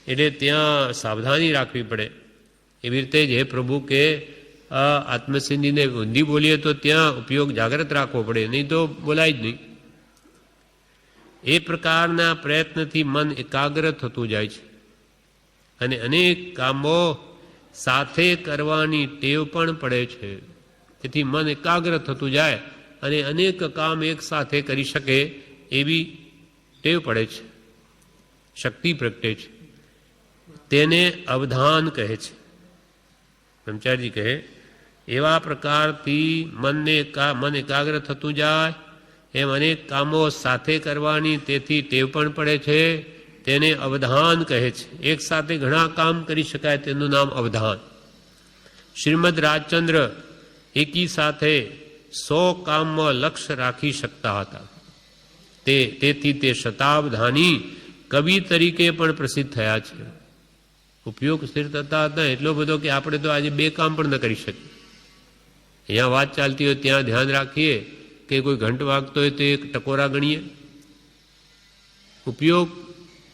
એટલે ત્યાં સાવધાની રાખવી પડે. એવી રીતે જ હે પ્રભુ કે આત્મસિદ્ધિને ઊંધી બોલીએ તો ત્યાં ઉપયોગ જાગ્રત રાખવો પડે, નહીં તો બોલાય જ નહીં. એ પ્રકારના પ્રયત્નથી મન એકાગ્ર થતું જાય છે અને અનેક કામો સાથે કરવાની ટેવ પણ પડે છે. તેથી મન એકાગ્ર થતું જાય અને અનેક કામ એક સાથે કરી શકે એવી ટેવ પડે છે, શક્તિ પ્રગટે છે. તેને અવધાન કહે છે. બ્રહ્મચારીજી કહે એવા પ્રકારથી મન એકાગ્ર થતું જાય એમ અનેક કામો સાથે કરવાની તેથી ટેવ પણ પડે છે. તેને અવધાન કહે છે. એક સાથે ઘણા કામ કરી શકાય તેનું નામ અવધાન. શ્રીમદ રાજચંદ્ર એકી સાથે 100 કામમાં લક્ષ્ય રાખી શકતા હતા. તેથી તે શતાવધાની કવિ તરીકે પણ પ્રસિદ્ધ થયા છે. ઉપયોગ સ્થિર થતા હતા એટલો બધો કે આપણે તો આજે 2 કામ પણ ન કરી શકીએ. અહીંયા વાત ચાલતી હોય ત્યાં ધ્યાન રાખીએ કે કોઈ ઘંટ વાગતો હોય તો એક ટકોરા ગણીએ. ઉપયોગ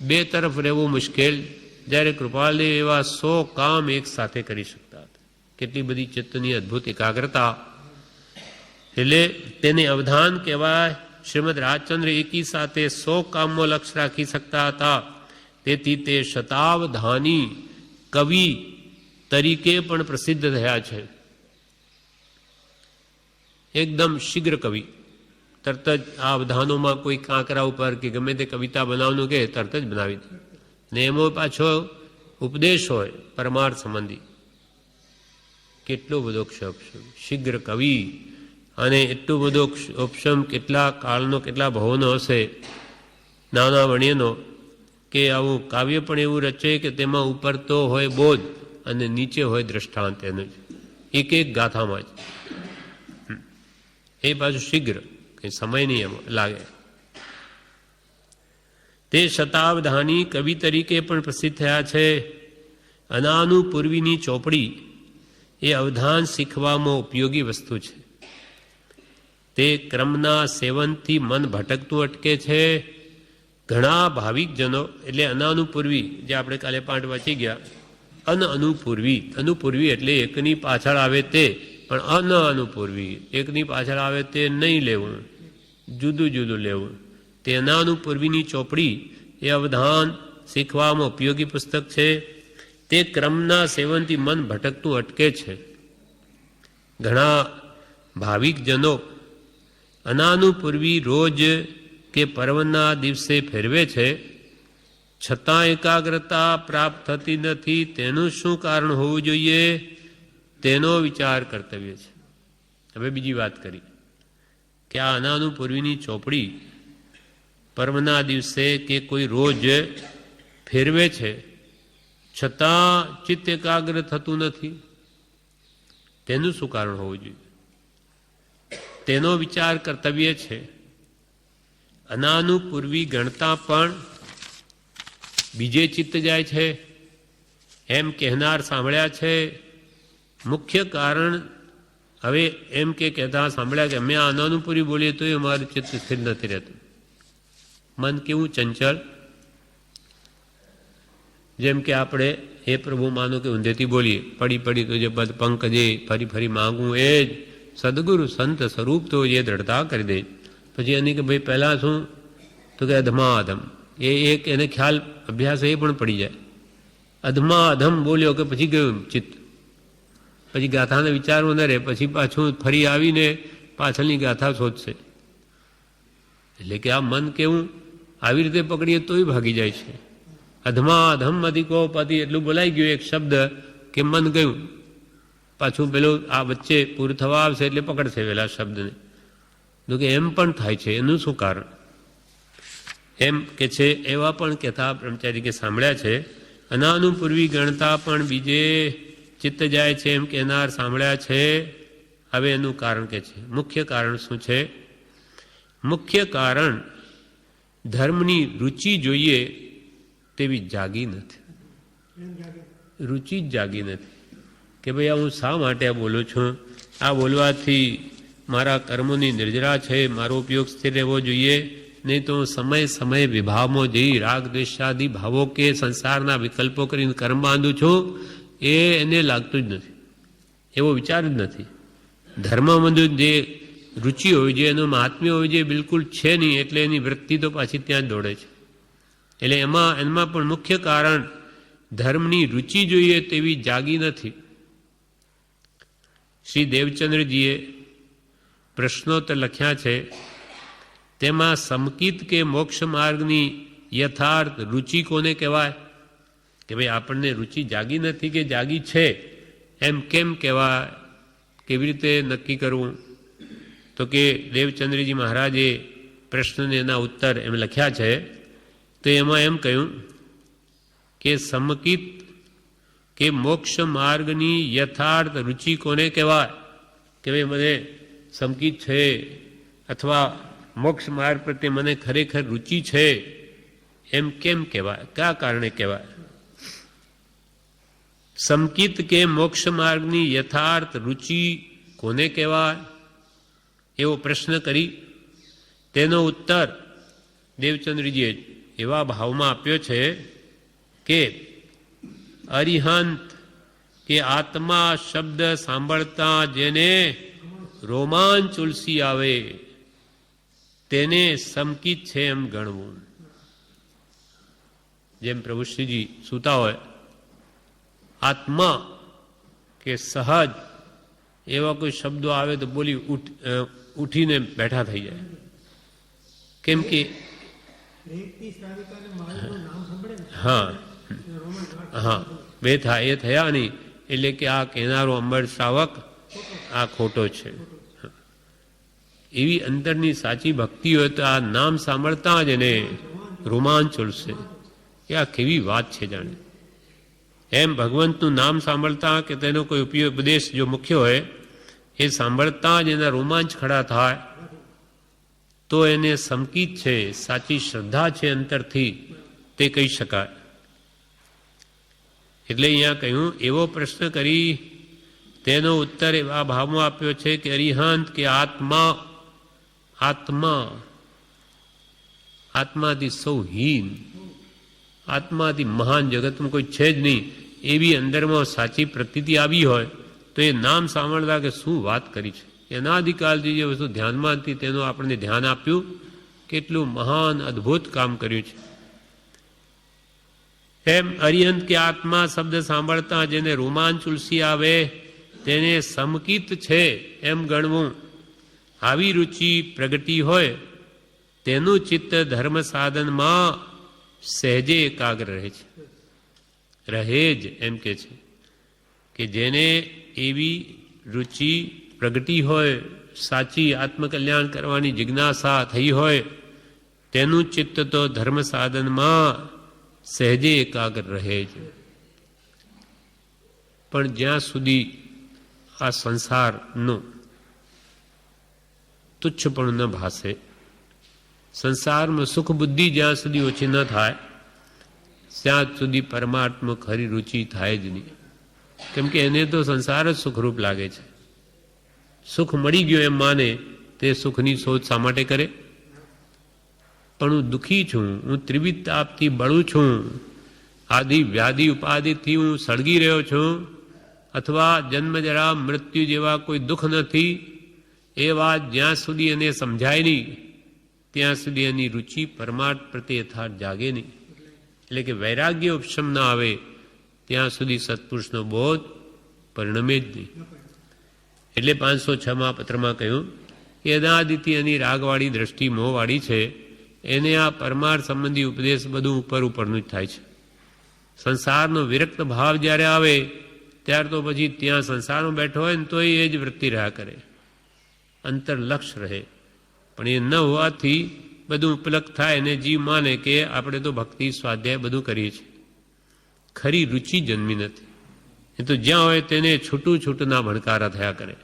2 તરફ રહેવું મુશ્કેલ, જ્યારે કૃપાલદેવ એવા 100 કામ એક સાથે કરી શકતા હતા. કેટલી બધી ચિત્તની અદ્ભુત એકાગ્રતા. એટલે તેને અવધાન કહેવાય. શ્રીમદ રાજચંદ્ર એકી સાથે 100 કામમાં લક્ષ્ય રાખી શકતા હતા. તેથી તે શતાવધાની કવિ તરીકે પણ પ્રસિદ્ધ થયા છે. એકદમ શીઘ્ર કવિ. તરત જ આ અવધાનોમાં કોઈ કાંકરા ઉપર કે ગમે તે કવિતા બનાવવાનું કે તરત જ બનાવી દે. ને એમાં પાછો ઉપદેશ હોય પરમાર્થ સંબંધી. કેટલો બધો ક્ષોભ, શીઘ્ર કવિ અને એટલું બધો ઉપશમ કેટલા કાળનો કેટલા ભવનો હશે નાના વણ્યનો કે આવું કાવ્ય પણ એવું રચે કે તેમાં ઉપર તો હોય બોધ અને નીચે હોય દ્રષ્ટાંત. એનું જ એક એક ગાથામાં જ એ પાછું શીઘ્ર, કંઈ સમય નહીં એમાં લાગે. તે શતાવધાની કવિ તરીકે પણ પ્રસિદ્ધ થયા છે. અનાનુપૂર્વીની ચોપડી એ અવધાન શીખવામાં ઉપયોગી વસ્તુ છે. તે ક્રમના સેવનથી મન ભટકતું અટકે છે. ઘણા ભાવિકજનો એટલે અનાનુપૂર્વી, જે આપણે કાલે પાઠ વાંચી ગયા, અનુપૂર્વી, અનુપૂર્વી એટલે એકની પાછળ આવે તે, પણ અનુપૂર્વી એકની પાછળ આવે તે નહીં લેવું, જુદું જુદું લેવું. તે અનાનુપૂર્વીની ચોપડી એ અવધાન શીખવામાં ઉપયોગી પુસ્તક છે. તે ક્રમના સેવનથી મન ભટકતું અટકે છે. ઘણા ભાવિકજનો અનાનુપૂર્વી રોજ કે પર્વના દિવસે ફેરવે છે, છતાં એકાગ્રતા પ્રાપ્ત થતી નથી. તેનું શું કારણ હોવું જોઈએ તેનો વિચાર કર્તવ્ય છે. હવે બીજી વાત કરી કે આ અનાનુપૂર્વીની ચોપડી પર્વના દિવસે કે કોઈ રોજ ફેરવે છે, છતાં ચિત્ત એકાગ્ર થતું નથી. તેનું શું કારણ હોવું જોઈએ તેનો વિચાર કર્તવ્ય છે. અનાનુપૂર્વી ગણતા પણ બીજે ચિત્ત જાય છે એમ કહેનાર સાંભળ્યા છે. મુખ્ય કારણ હવે એમ કે કહેતા સાંભળ્યા કે અમે આ અનાનુપૂર્વી બોલીએ તો અમારું ચિત્ત સ્થિર નથી રહેતું. મન કેવું ચંચળ, જેમ કે આપણે હે પ્રભુ માનો કે ઊંધેથી બોલીએ, પડી પડી તો જે પદ પંકજે ફરી ફરી માગું એ જ સદગુરુ સંત સ્વરૂપ તો એ દ્રઢતા કરી દે. પછી એની કે ભાઈ પહેલાં શું તો કે અધમાઅધમ, એ એક એને ખ્યાલ અભ્યાસ એ પણ પડી જાય. અધમાઅધમ બોલ્યો કે પછી ગયું ચિત્ત, પછી ગાથાને વિચારવું ન રહે, પછી પાછું ફરી આવીને પાછળની ગાથા શોધશે. એટલે કે આ મન કેવું આવી રીતે પકડીએ તોય ભાગી જાય છે. અધમાઅધમ અધિકોપતિ એટલું બોલાઈ ગયું એક શબ્દ કે મન ગયું, પાછું પેલું આ વચ્ચે પૂરું થવા આવશે એટલે પકડશે પેલા શબ્દને. તો કે એમ પણ થાય છે, એનું શું કારણ? એમ કે છે એવા પણ કહેતા બ્રહ્મચારી કે સાંભળ્યા છે. અનાનુપૂર્વી ગણતા પણ બીજે ચિત્ત જાય છે એમ કહેનાર સાંભળ્યા છે. હવે એનું કારણ કે છે, મુખ્ય કારણ શું છે? મુખ્ય કારણ ધર્મની રુચિ જોઈએ તેવી જાગી નથી. રુચિ જ જાગી નથી કે ભાઈ આ હું શા માટે આ બોલું છું, આ બોલવાથી મારા કર્મોની નિર્જરા છે, મારો ઉપયોગ સ્થિર રહેવો જોઈએ, નહીં તો સમય સમયે વિભાવમાં જઈ રાગ દ્વેષાદી ભાવો કે સંસારના વિકલ્પો કરીને કર્મ બાંધું છું, એ એને લાગતું જ નથી, એવો વિચાર જ નથી. ધર્મમાં જે રુચિ હોય છે, એનું મહાત્મ્ય હોય છે, બિલકુલ છે નહીં, એટલે એની વૃત્તિ તો પાછી ત્યાં જ દોડે છે. એટલે એમાં પણ મુખ્ય કારણ ધર્મની રુચિ જોઈએ તેવી જાગી નથી. શ્રી દેવચંદ્રજીએ પ્રશ્નોત્તર લખ્યા છે, તેમાં સમકિત કે મોક્ષ માર્ગની યથાર્થ રુચિ કોને કહેવાય? કે ભાઈ આપણને રુચિ જાગી નથી કે જાગી છે એમ કેમ કહેવાય, કેવી રીતે નક્કી કરવું? તો કે દેવચંદ્રજી મહારાજે પ્રશ્નને એના ઉત્તર એમ લખ્યા છે. તો એમાં એમ કહ્યું કે સમકિત કે મોક્ષ માર્ગની યથાર્થ રુચિ કોને કહેવાય? કે ભાઈ મને સમકિત છે અથવા મોક્ષ માર્ગ પ્રત્યે મને ખરેખર રુચિ છે એમ કેમ કહેવાય, કયા કારણે કહેવાય? સમકિત કે મોક્ષ માર્ગની યથાર્થ રુચિ કોને કહેવાય એવો પ્રશ્ન કરી તેનો ઉત્તર દેવચંદ્રજીએ એવા ભાવમાં આપ્યો છે કે અરિહંત કે આત્મા શબ્દ સાંભળતા જેને રોમાંચ ઉલસી આવે તેને સમકિત છે એમ ગણવું. જેમ પ્રભુ શ્રીજી સૂતા હોય, આત્મા કે સહજ એવા કોઈ શબ્દો આવે તો બોલી ઉઠીને બેઠા થઈ જાય. કેમ કે હા હા બે થાય એ થયા નહીં, એટલે કે આ કહેનારો અંબર શ્રાવક આ ખોટો છે. એવી અંતરની સાચી ભક્તિ હોય તો આ નામ સાંભળતા જ એને રોમાંચ ઉલશે. એ આ કેવી વાત છે જાણે. એમ ભગવંતનું નામ સાંભળતા કે તેનો કોઈ ઉપદેશ જો મુખ્ય હોય એ સાંભળતા જ એના રોમાંચ ખડા થાય. તો એને સમકિત છે, સાચી શ્રદ્ધા છે અંતરથી, તે કહી શકાય. એટલે અહીંયા કહ્યું, એવો પ્રશ્ન કરી તેનો ઉત્તર એવા ભાવમાં આપ્યો છે કે અરિહંત કે આત્મા આત્મા આત્માથી સૌ હીન, આત્માથી મહાન જગતમાં કોઈ છે જ નહીં, એવી અંદરમાં સાચી પ્રતીતિ આવી હોય તો એ નામ સાંભળતા કે શું વાત કરી છે. એનાદિકાલથી જે વસ્તુ ધ્યાનમાં હતી તેનું આપણને ધ્યાન આપ્યું, કેટલું મહાન અદ્ભુત કામ કર્યું છે. એમ અરિહંત કે આત્મા શબ્દ સાંભળતા જેને રોમાંચ ઉલસી આવે તેને સમકિત છે એમ ગણવું. આવી રુચિ પ્રગટી હોય તેનું ચિત્ત ધર્મ સાધનમાં સહેજે એકાગ્ર રહે છે. રહે જ એમ કે છે કે જેને એવી રુચિ પ્રગટી હોય, સાચી આત્મકલ્યાણ કરવાની જિજ્ઞાસા થઈ હોય, તેનું ચિત્ત તો ધર્મ સાધનમાં સહેજે એકાગ્ર રહે છે. પણ જ્યાં સુધી આ સંસારનું તુચ્છપણું ન ભાસે, સંસારમાં સુખ બુદ્ધિ જ્યાં સુધી ઓછી ન થાય ત્યાં સુધી પરમાત્મા ખરી રુચિ થાય જ નહીં. કેમ કે એને તો સંસાર જ સુખરૂપ લાગે છે. સુખ મળી ગયું એમ માને તે સુખની શોધ શા માટે કરે? પણ હું દુઃખી છું, હું ત્રિવિધ તાપથી બળું છું, આદિ વ્યાધિ ઉપાધિથી હું સળગી રહ્યો છું, અથવા જન્મજરા મૃત્યુ જેવા કોઈ દુઃખ નથી, એ વાત જ્યાં સુધી એને સમજાય નહીં ત્યાં સુધી એની રુચિ પરમાર્થ પ્રત્યે યથાર્થ જાગે નહીં. એટલે કે વૈરાગ્ય ઉપશમ ના આવે ત્યાં સુધી સત્પુરુષનો બોધ પરિણમે જ નહીં. એટલે 506માં પત્રમાં કહ્યું કે અનાદિથી એની રાગવાળી દ્રષ્ટિ મોહવાળી છે, એને આ પરમાર્થ સંબંધી ઉપદેશ બધું ઉપર ઉપરનું જ થાય છે. સંસારનો વિરક્ત ભાવ જ્યારે આવે ત્યાર તો પછી ત્યાં સંસારમાં બેઠો હોય ને તો એ જ વૃત્તિ રહ્યા કરે, અંતર લક્ષ રહે. પણ એ ન હોવાથી બધું ઉપલબ્ધ થાય અને જીવ માને કે આપણે તો ભક્તિ સ્વાધ્યાય બધું કરીએ છીએ, ખરી રુચિ જન્મી નથી. એ તો જ્યાં હોય તેને છૂટું છૂટના ભણકારા થયા કરે.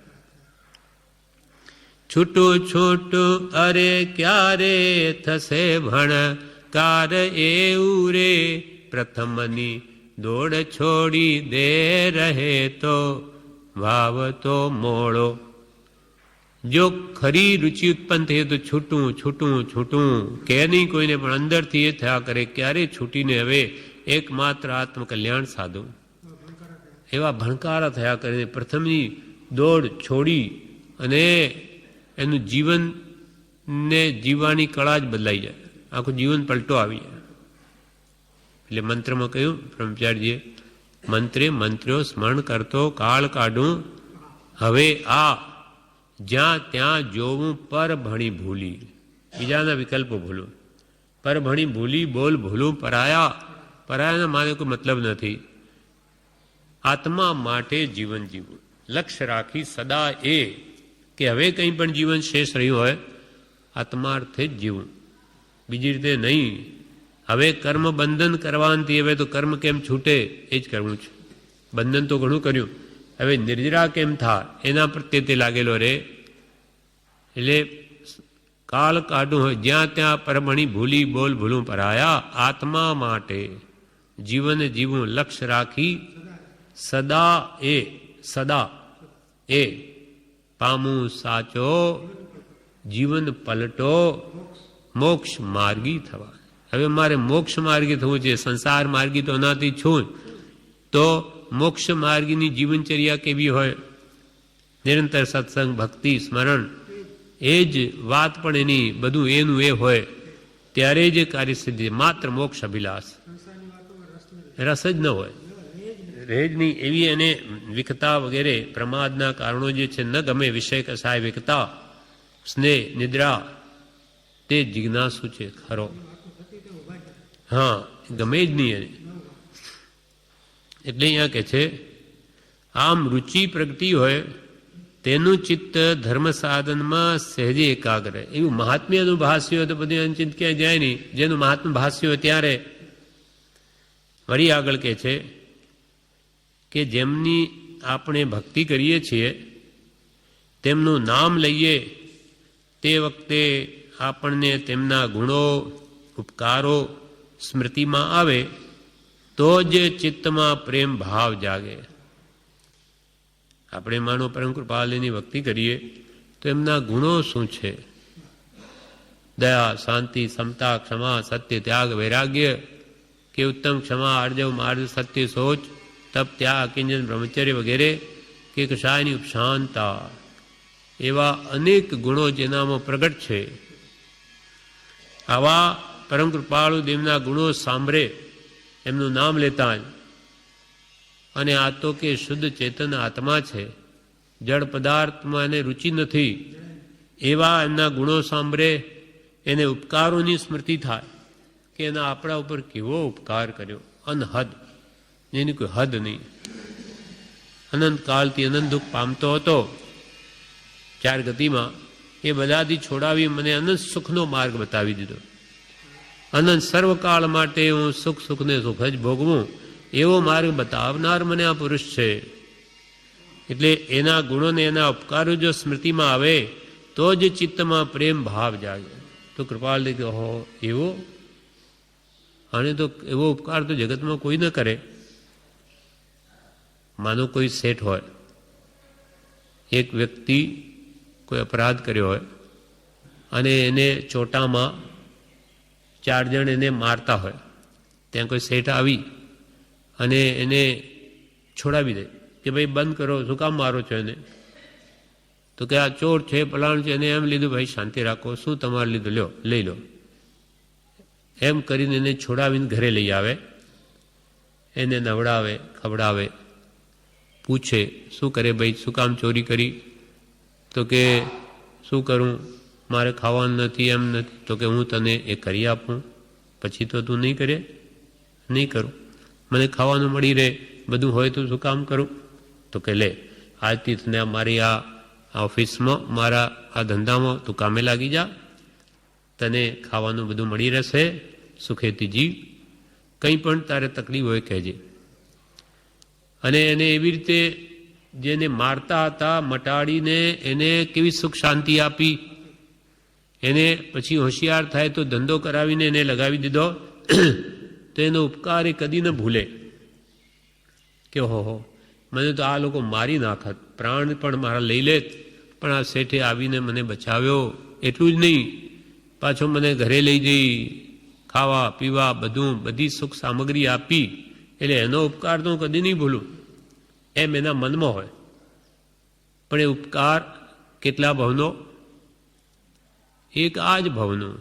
છૂટું છૂટું અરે ક્યારે થશે ભણકાર એવું રે, પ્રથમની દોડ છોડી દે રહે તો ભાવ તો મોળો. જો ખરી રુચિ ઉત્પન્ન થઈ તો છૂટું છૂટું છૂટું કે નહીં કોઈને, પણ અંદરથી એ થયા કરે ક્યારે છૂટીને હવે એકમાત્ર આત્મકલ્યાણ સાધું. એવા ભણકારા થયા કરીને પ્રથમની દોડ છોડી અને એનું જીવનને જીવવાની કળા જ બદલાઈ જાય, આખું જીવન પલટો આવી જાય. એટલે મંત્રમાં કહ્યું બ્રહ્મચારીજીએ, મંત્રે મંત્ર્યો સ્મરણ કરતો કાળ કાઢું, હવે આ જ્યાં ત્યાં જોવું પર ભણી ભૂલી. બીજાના વિકલ્પો ભૂલું, પર ભણી ભૂલી બોલ ભૂલું પરાયા. પરાયાના માને કોઈ મતલબ નથી. આત્મા માટે જીવન જીવવું, લક્ષ્ય રાખી સદા એ કે હવે કંઈ પણ જીવન શેષ રહ્યું હોય આત્માર્થે જ જીવવું, બીજી રીતે નહીં. હવે કર્મ બંધન કરવાથી હવે તો કર્મ કેમ છૂટે એ જ કરવું છે. બંધન તો ઘણું કર્યું, હવે નિર્જરા કેમ થાય એના પ્રત્યે તે લાગેલો રે. એટલે કાળ કાઢું હોય જ્યાં ત્યાં પરમણી ભૂલી બોલ ભૂલું પરાયા. આત્મા માટે જીવન જીવું લક્ષ્ય રાખી સદા એ પામું સાચો જીવન પલટો મોક્ષ માર્ગી થવા. હવે મારે મોક્ષ માર્ગી થવું છે, સંસાર માર્ગી તો નથી છું, તો મોક્ષ માર્ગીની જીવનચર્યા કેવી હોય? નિરંતર સત્સંગ ભક્તિ સ્મરણ એ જ વાત પણ એની બધું એનું એ હોય ત્યારે જ કાર્યસિદ્ધિ. માત્ર મોક્ષ અભિલાષ રસ જ ન હોય, રહે જ નહીં. એવી એને વિકતા વગેરે પ્રમાદના કારણો જે છે ન ગમે, વિષય કસાય વિકતા સ્નેહ નિદ્રા તે જિજ્ઞાસુ છે ખરો. હા, ગમે જ નહીં એને. એટલે અહીંયા કે છે આમ રુચિ પ્રગટી હોય તેનું ચિત્ત ધર્મ સાધનમાં સહેજે એકાગ્ર. એવું મહાત્મ્યનું ભાષ્ય હોય તો બધું ચિત્ત ક્યાંય જાય નહીં. જેનું મહાત્મ્ય ભાષ્ય હોય ત્યારે વળી આગળ કે છે કે જેમની આપણે ભક્તિ કરીએ છીએ તેમનું નામ લઈએ તે વખતે આપણને તેમના ગુણો ઉપકારો સ્મૃતિમાં આવે તો જ ચિત્તમાં પ્રેમ ભાવ જાગે. આપણે માનો પરમ કૃપાલયની ભક્તિ કરીએ તો એમના ગુણો શું છે? દયા, શાંતિ, સમતા, ક્ષમા, સત્ય, ત્યાગ, વૈરાગ્ય કે ઉત્તમ ક્ષમા, આર્જવ, માર્ગ, સત્ય, સોચ, તપ, ત્યાગ, કિંજન, બ્રહ્મચર્ય વગેરે કે કશાયની ઉપશાંતા, એવા અનેક ગુણો જેનામાં પ્રગટ છે. આવા પરમ કૃપાળુ દેવના ગુણો સાંભળે એમનું નામ લેતા જ, અને આ તો કે શુદ્ધ ચેતન આત્મા છે, જળ પદાર્થમાં એને રુચિ નથી, એવા એમના ગુણો સાંભળે એને ઉપકારોની સ્મૃતિ થાય કે એના આપણા ઉપર કેવો ઉપકાર કર્યો, અનહદ, એની કોઈ હદ નહીં. અનંતકાળથી અનંત દુઃખ પામતો હતો 4 ગતિમાં, એ બધાથી છોડાવી મને અનંત સુખનો માર્ગ બતાવી દીધો. અનંત સર્વકાળ માટે હું સુખને સુખ જ ભોગવું એવો માર્ગ બતાવનાર મને આ પુરુષ છે. એટલે એના ગુણોને એના ઉપકારો જો સ્મૃતિમાં આવે તો જ ચિત્તમાં પ્રેમ ભાવ જાગે. તો કૃપાલ કે હો એવો, આને તો એવો ઉપકાર તો જગતમાં કોઈ ન કરે. માનો કોઈ શેઠ હોય, એક વ્યક્તિ કોઈ અપરાધ કર્યો હોય અને એને ચોટામાં 4 જણ એને મારતા હોય, ત્યાં કોઈ શેઠ આવી અને એને છોડાવી દે કે ભાઈ બંધ કરો, શું કામ મારો છો એને? તો કે આ ચોર છે, પલાણ છે, એને એમ લીધું, ભાઈ શાંતિ રાખો, શું તમારે લીધું, લ્યો લઈ લો. એમ કરીને એને છોડાવીને ઘરે લઈ આવે, એને નવડાવે, ખવડાવે, પૂછે શું કરે ભાઈ, શું કામ ચોરી કરી? તો કે શું કરું, મારે ખાવાનું નથી, એમ નથી. તો કે હું તને એ કરી આપું, પછી તો તું નહીં કરે? નહીં કરું, મને ખાવાનું મળી રહે, બધું હોય તો શું કામ કરું? તો કે લે, આજથી તને મારી આ ઓફિસમાં, મારા આ ધંધામાં તું કામે લાગી જા, તને ખાવાનું બધું મળી રહેશે, સુખેથી જીવ, કંઈ પણ તારે તકલીફ હોય કહેજે. અને એને એવી રીતે જેને મારતા હતા મટાડીને એને કેવી સુખ શાંતિ આપી. એને પછી હોશિયાર થાય તો ધંધો કરાવીને એને લગાવી દીધો, તો એનો ઉપકાર એ કદી ન ભૂલે કે હો મને તો આ લોકો મારી નાખત, પ્રાણ પણ મારા લઈ લેત, પણ આ શેઠે આવીને મને બચાવ્યો. એટલું જ નહીં, પાછો મને ઘરે લઈ જઈ ખાવા પીવા બધું, બધી સુખ સામગ્રી આપી, એટલે એનો ઉપકાર તો હું કદી નહીં ભૂલું, એમ એના મનમાં હોય. પણ એ ઉપકાર કેટલા ભવનો? એક આ જ ભવનું,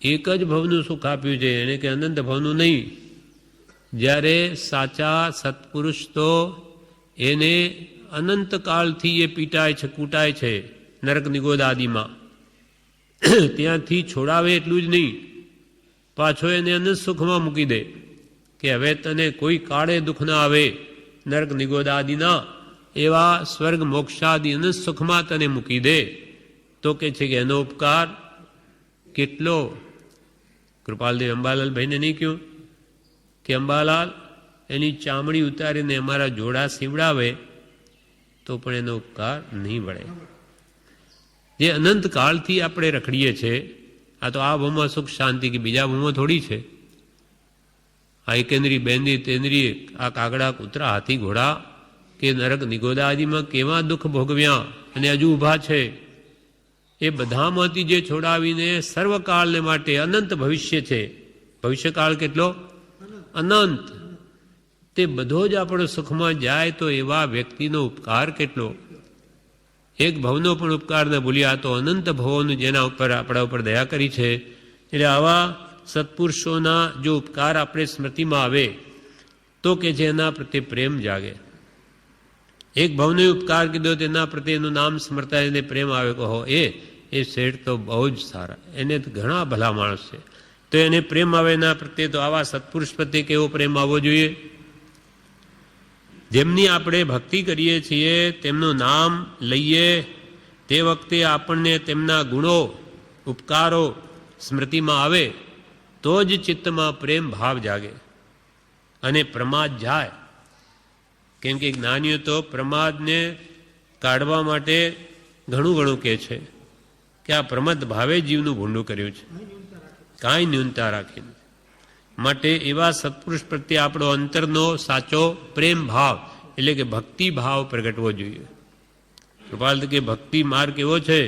એક જ ભવનું સુખ આપ્યું છે એને, કે અનંત ભવનું નહીં. જ્યારે સાચા સત્પુરુષ તો એને અનંતકાળથી એ પીટાય છે, કૂટાય છે નરક નિગોદ આદિમાં, ત્યાંથી છોડાવે એટલું જ નહીં, પાછો એને અનંત સુખમાં મૂકી દે કે હવે તને કોઈ કાળે દુઃખ ના આવે. નરક નિગોદ આદિના એવા સ્વર્ગ મોક્ષાદિ અનંત સુખમાં તને મૂકી દે. તો કે છે કે એનો ઉપકાર કેટલો. કૃપાલદેવ અંબાલાલ ભાઈને નહીં કહ્યું કે અંબાલાલ એની ચામડી ઉતારીને અમારા જોડા સીવડાવે તો પણ એનો ઉપકાર નહીં વળે. જે અનંતકાળથી આપણે રખડીએ છીએ, આ તો આ ભૂમાં સુખ શાંતિ કે બીજા ભૂમાં થોડી છે. આ એકેન્દ્રી બેન્દ્રી તેન્દ્રી, આ કાગડા કૂતરા હાથી ઘોડા કે નરક નિગોદાદિમાં કેવા દુઃખ ભોગવ્યા અને હજુ ઊભા છે. એ બધામાંથી જે છોડાવીને સર્વકાળને માટે અનંત ભવિષ્ય છે, ભવિષ્યકાળ કેટલો અનંત, તે બધો જ આપણો સુખમાં જાય તો એવા વ્યક્તિનો ઉપકાર કેટલો. એક ભવનો પણ ઉપકાર ન ભૂલ્યા તો અનંત ભવોનું જેના ઉપર આપણા ઉપર દયા કરી છે. એટલે આવા સત્પુરુષોના જો ઉપકાર આપણે સ્મૃતિમાં આવે તો કે છે એના પ્રત્યે પ્રેમ જાગે. એક ભવનો ઉપકાર કીધો તેના પ્રત્યે એનું નામ સ્મરતા એને પ્રેમ આવે, કહો એ શેઠ તો બહુ જ સારા, એને ઘણા ભલા માણસ છે, તો એને પ્રેમ આવે એના પ્રત્યે. તો આવા સત્પુરુષ પ્રત્યે કેવો પ્રેમ આવવો જોઈએ? જેમની આપણે ભક્તિ કરીએ છીએ તેમનું નામ લઈએ તે વખતે આપણને તેમના ગુણો ઉપકારો સ્મૃતિમાં આવે તો જ ચિત્તમાં પ્રેમ ભાવ જાગે અને પ્રમાદ જાય. કેમ કે જ્ઞાનીઓ તો પ્રમાદને કાઢવા માટે ઘણું કહે છે કે કે આ પ્રમદ ભાવે જીવનું ભૂંડું કર્યું છે, કાંઈ ન્યૂનતા રાખીને. માટે એવા સત્પુરુષ પ્રત્યે આપણો અંતરનો સાચો પ્રેમ ભાવ એટલે કે ભક્તિ ભાવ પ્રગટવો જોઈએ. કૃપાલ કે ભક્તિ માર્ગ એવો છે,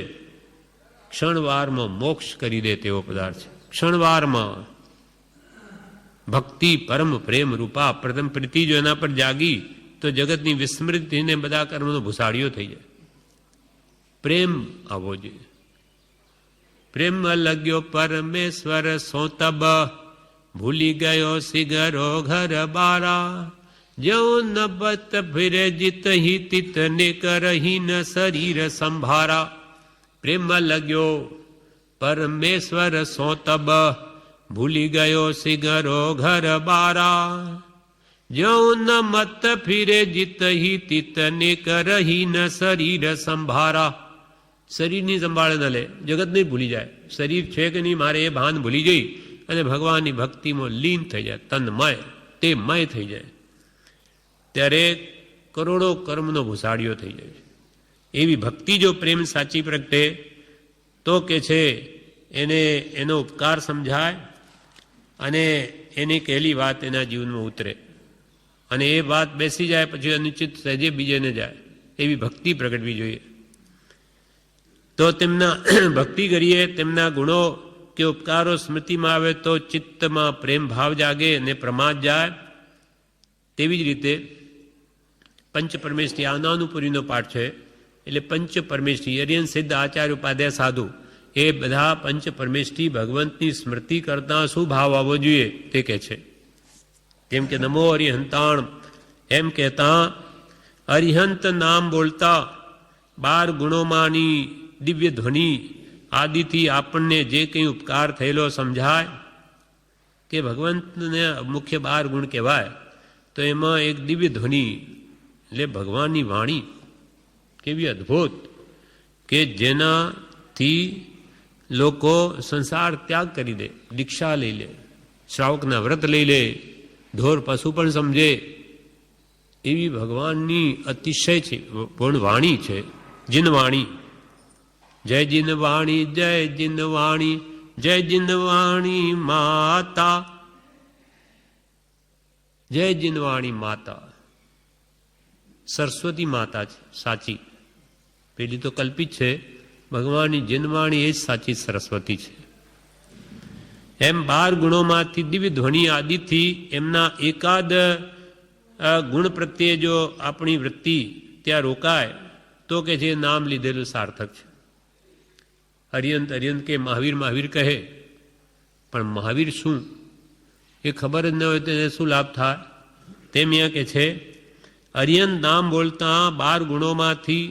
ક્ષણવારમાં મોક્ષ કરી દે તેવો પદાર્થ છે. ક્ષણવારમાં ભક્તિ પરમ પ્રેમ રૂપા પ્રથમ પ્રીતિ જો એના પર જાગી તો જગતની વિસ્મૃતિને બધા કર્મનો ભૂસાડીઓ થઈ જાય. પ્રેમ આવવો જોઈએ. પ્રેમ લગ્યો પરમેશ્વર સોતબ, ભૂલી ગયો સિગરો ઘર બારા, જયો નબત ફિરે જીત હિ તિત ને કરહી ન શરીર સંભારા. પ્રેમ લગ્યો પરમેશ્વર સોતબ, ભૂલી ગયો સિગરો ઘર બારા, જયો ન મત ફિરે જીત હિ તિત ને કરહી ન શરીર સંભારા. શરીરની સંભાળ ન લે, જગત નહીં ભૂલી જાય. શરીર છે કે નહીં મારે એ ભાન ભૂલી જઈ અને ભગવાનની ભક્તિમાં લીન થઈ જાય, તન્મય તે મય થઈ જાય, ત્યારે કરોડો કર્મનો ભૂસાડીઓ થઈ જાય. એવી ભક્તિ જો પ્રેમ સાચી પ્રગટે તો કે છે એને એનો ઉપકાર સમજાય અને એની કહેલી વાત એના જીવનમાં ઉતરે અને એ વાત બેસી જાય પછી અનુચિત સહેજે બીજે ન જાય. એવી ભક્તિ પ્રગટવી જોઈએ. તો તેમના ભક્તિ કરીએ, તેમના ગુણો કે ઉપકારો સ્મૃતિમાં આવે તો ચિત્તમાં પ્રેમ ભાવ જાગે અને પ્રમાદ જાય. તેવી જ રીતે પંચ પરમેષ્ઠી આનાનુપુરીનો પાઠ છે એટલે પંચ પરમેષ્ઠી અરિયન સિદ્ધ આચાર્ય ઉપાધ્યાય સાધુ એ બધા પંચ પરમેષ્ઠી ભગવંતની સ્મૃતિ કરતા શું ભાવ આવવો જોઈએ તે કહે છે. કેમ કે નમો અરિહંતાણ એમ કહેતા અરિહંત નામ બોલતા 12 ગુણોમાંની દિવ્ય ધ્વનિ આદિથી આપણને જે કંઈ ઉપકાર થયેલો સમજાય કે ભગવંતને મુખ્ય 12 ગુણ કહેવાય તો એમાં એક દિવ્ય ધ્વનિ એટલે ભગવાનની વાણી કેવી અદ્ભુત કે જેનાથી લોકો સંસાર ત્યાગ કરી દે, દીક્ષા લઈ લે, શ્રાવકના વ્રત લઈ લે, ઢોર પશુ પણ સમજે એવી ભગવાનની અતિશય છે પૂર્ણ વાણી છે. જીનવાણી, જય જીનવાણી, જય જીનવાણી, જય જીનવાણી માતા, જય જીનવાણી માતા. સરસ્વતી માતા છે સાચી, પેલી તો કલ્પિત છે. ભગવાનની જીનવાણી એ જ સાચી સરસ્વતી છે. એમ 12 ગુણોમાંથી દિવ્ય ધ્વનિ આદિથી એમના એકાદ ગુણ પ્રત્યે જો આપણી વૃત્તિ ત્યાં રોકાય તો કે જે નામ લીધેલું સાર્થક છે. અરિયંત અરિયંત કે મહાવીર મહાવીર કહે પણ મહાવીર શું એ ખબર જ ન હોય તો એને શું લાભ થાય? તેમ અહીંયા કે છે અરિયંત નામ બોલતા 12 ગુણોમાંથી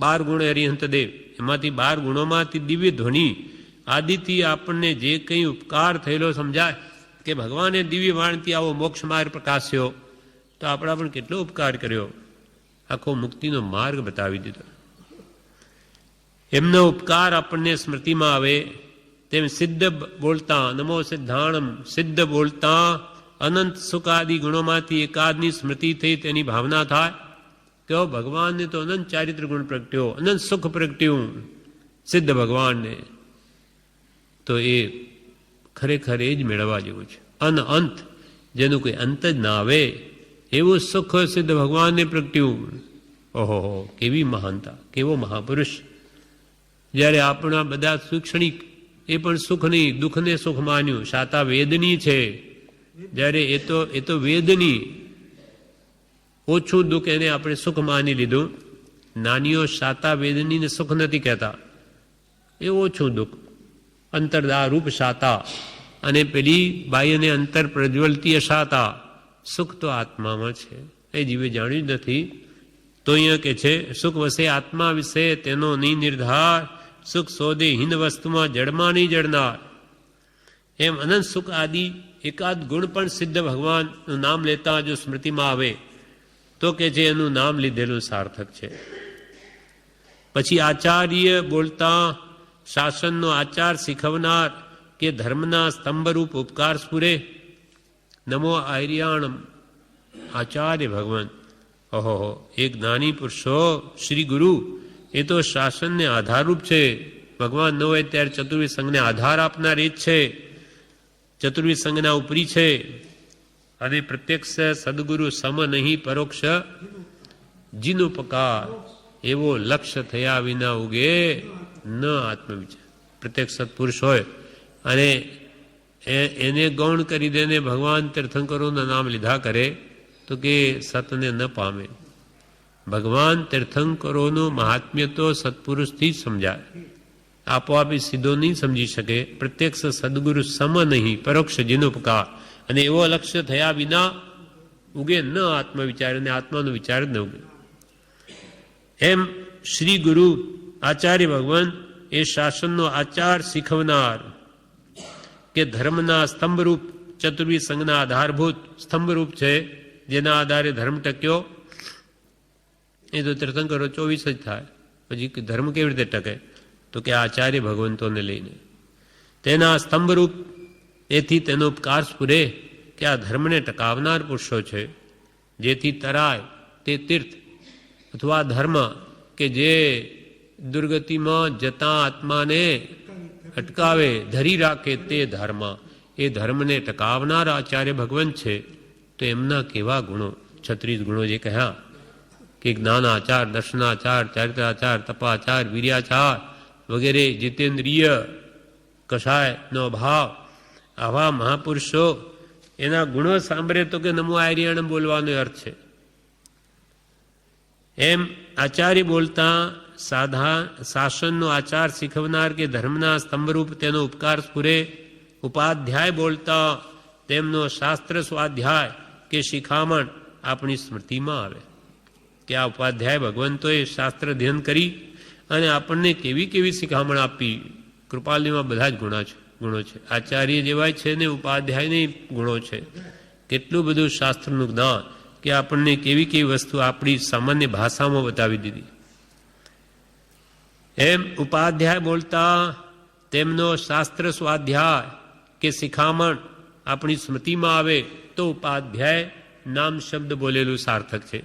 12 ગુણ અરિહંત દેવ એમાંથી 12 ગુણોમાંથી દિવ્ય ધ્વનિ આદિથી આપણને જે કંઈ ઉપકાર થયેલો સમજાય કે ભગવાને દિવ્ય વાણીથી આવો મોક્ષ માર્ગ પ્રકાશ્યો તો આપણા પણ કેટલો ઉપકાર કર્યો, આખો મુક્તિનો માર્ગ બતાવી દીધો. એમનો ઉપકાર આપણને સ્મૃતિમાં આવે. તેમ સિદ્ધ બોલતા નમો સિદ્ધાણમ, સિદ્ધ બોલતા અનંત સુખ આદિ ગુણોમાંથી એકાદની સ્મૃતિ થઈ તેની ભાવના થાય કે ભગવાનને તો અનંત ચારિત્ર ગુણ પ્રગટ્યો, અનંત સુખ પ્રગટ્યું સિદ્ધ ભગવાનને, તો એ ખરેખર એ જ મેળવવા જેવું છે. અનંત જેનું કોઈ અંત જ ના આવે એવું સુખ સિદ્ધ ભગવાનને પ્રગટ્યું. ઓહો, કેવી મહાનતા, કેવો મહાપુરુષ. જ્યારે આપણા બધા શૈક્ષણિક એ પણ સુખ નહીં દુઃખને સુખ માન્યું. શાતા વેદની છે, જ્યારે એ તો વેદની ઓછું દુઃખ એને આપણે સુખ માની લીધું. નાનીઓ શાતા વેદનીને સુખ નથી કહેતા, એ ઓછું દુઃખ અંતરદા રૂપ શાતા અને પેલી બાહ્યને અંતર પ્રજ્વલતી અશાતા. સુખ તો આત્મામાં છે, એ જીવે જાણ્યું જ નથી. તો અહીંયા કે છે સુખ વસે આત્મા વિશે તેનો નહીં નિર્ધાર, સુખ શોધે હિન્દ વસ્તુમાં જડમાં નહીં જડનાર. એમ અનંત સુખ આદિ એકાદ ગુણ પણ સિદ્ધ ભગવાનનું નામ લેતા જો સ્મૃતિમાં આવે તો કે જે એનું નામ લીધેલું સાર્થક છે. પછી આચાર્ય બોલતા શાસનનો આચાર શીખવનાર કે ધર્મના સ્તંભરૂપ ઉપકાર સ્ફુરે. નમો આર્યાણમ આચાર્ય ભગવાન. ઓહો, એક જ્ઞાની પુરુષો શ્રી ગુરુ એ તો શાસનને આધારરૂપ છે. ભગવાન ન હોય ત્યારે ચતુર્વિધ સંઘને આધાર આપનાર એ જ છે, ચતુર્વિધ સંઘના ઉપરી છે. અને પ્રત્યક્ષ સદગુરુ સમ નહીં પરોક્ષ જીનુપકાર, એવો લક્ષ્ય થયા વિના ઉગે ન આત્મવિચાર. પ્રત્યક્ષ સત્પુરુષ હોય અને એને ગૌણ કરી દેને ભગવાન તીર્થંકરોના નામ લીધા કરે તો કે સતને ન પામે. ભગવાન તીર્થંકરોનું મહાત્મ્ય તો સત્પુરુષથી જ સમજાય, આપોઆપ સીધો નહીં સમજી શકે. પ્રત્યક્ષ સદગુરુ સમ નહીં પરોક્ષ જીનુપકાર, અને એવો લક્ષ્ય થયા વિના ઉગે ન આત્મવિચાર, અને આત્માનો વિચાર જ ન ઉગે. એમ શ્રી ગુરુ આચાર્ય ભગવાન એ શાસનનો આચાર શીખવનાર, કે ધર્મના સ્તંભરૂપ ચતુર્વિધ સંઘના આધારભૂત સ્તંભરૂપ છે, જેના આધારે ધર્મ ટક્યો. એ તો તીર્થંકરો 24 જ થાય, પછી ધર્મ કેવી રીતે ટકે? તો કે આચાર્ય ભગવંતોને લઈને તેના સ્તંભરૂપ, એથી તેનો ઉપકાર સ્ફુરે કે આ ધર્મને ટકાવનાર પુરુષો છે. જેથી તરાય તે તીર્થ અથવા ધર્મ કે જે દુર્ગતિમાં જતા આત્માને અટકાવે, ધરી રાખે તે ધર્મ, એ ધર્મને ટકાવનાર આચાર્ય ભગવાન છે. તો એમના કેવા ગુણો, 36 ગુણો જે કહ્યા કે જ્ઞાનાચાર, દર્શનાચાર, ચારિત્રાચાર, તપાચાર, વીર્યાચાર વગેરે, જીતેન્દ્રિય કષાયનો ભાવ, આવા મહાપુરુષો એના ગુણો સાંભળે તો કે નમો આર્યણ બોલવાનો અર્થ છે. એમ આચાર્ય બોલતા શાસનનો આચાર શીખવનાર કે ધર્મના સ્તંભરૂપ તેનો ઉપકાર સ્ફુરે. ઉપાધ્યાય બોલતા તેમનો શાસ્ત્ર સ્વાધ્યાય કે શિખામણ આપણી સ્મૃતિમાં આવે, કે આ ઉપાધ્યાય ભગવંતોએ શાસ્ત્ર અધ્યયન કરી અને આપણને કેવી કેવી શિખામણ આપી. કૃપાલીમાં બધા જ ગુણો છે. આચાર્ય જેવાય છે ને ઉપાધ્યાયની ગુણો છે. કેટલું બધું શાસ્ત્રનું જ્ઞાન, કે આપણને કેવી કેવી વસ્તુ આપણી સામાન્ય ભાષામાં બતાવી દીધી. એમ ઉપાધ્યાય બોલતા તેમનો શાસ્ત્ર સ્વાધ્યાય કે શિખામણ આપણી સ્મૃતિમાં આવે તો ઉપાધ્યાય નામ શબ્દ બોલેલું સાર્થક છે.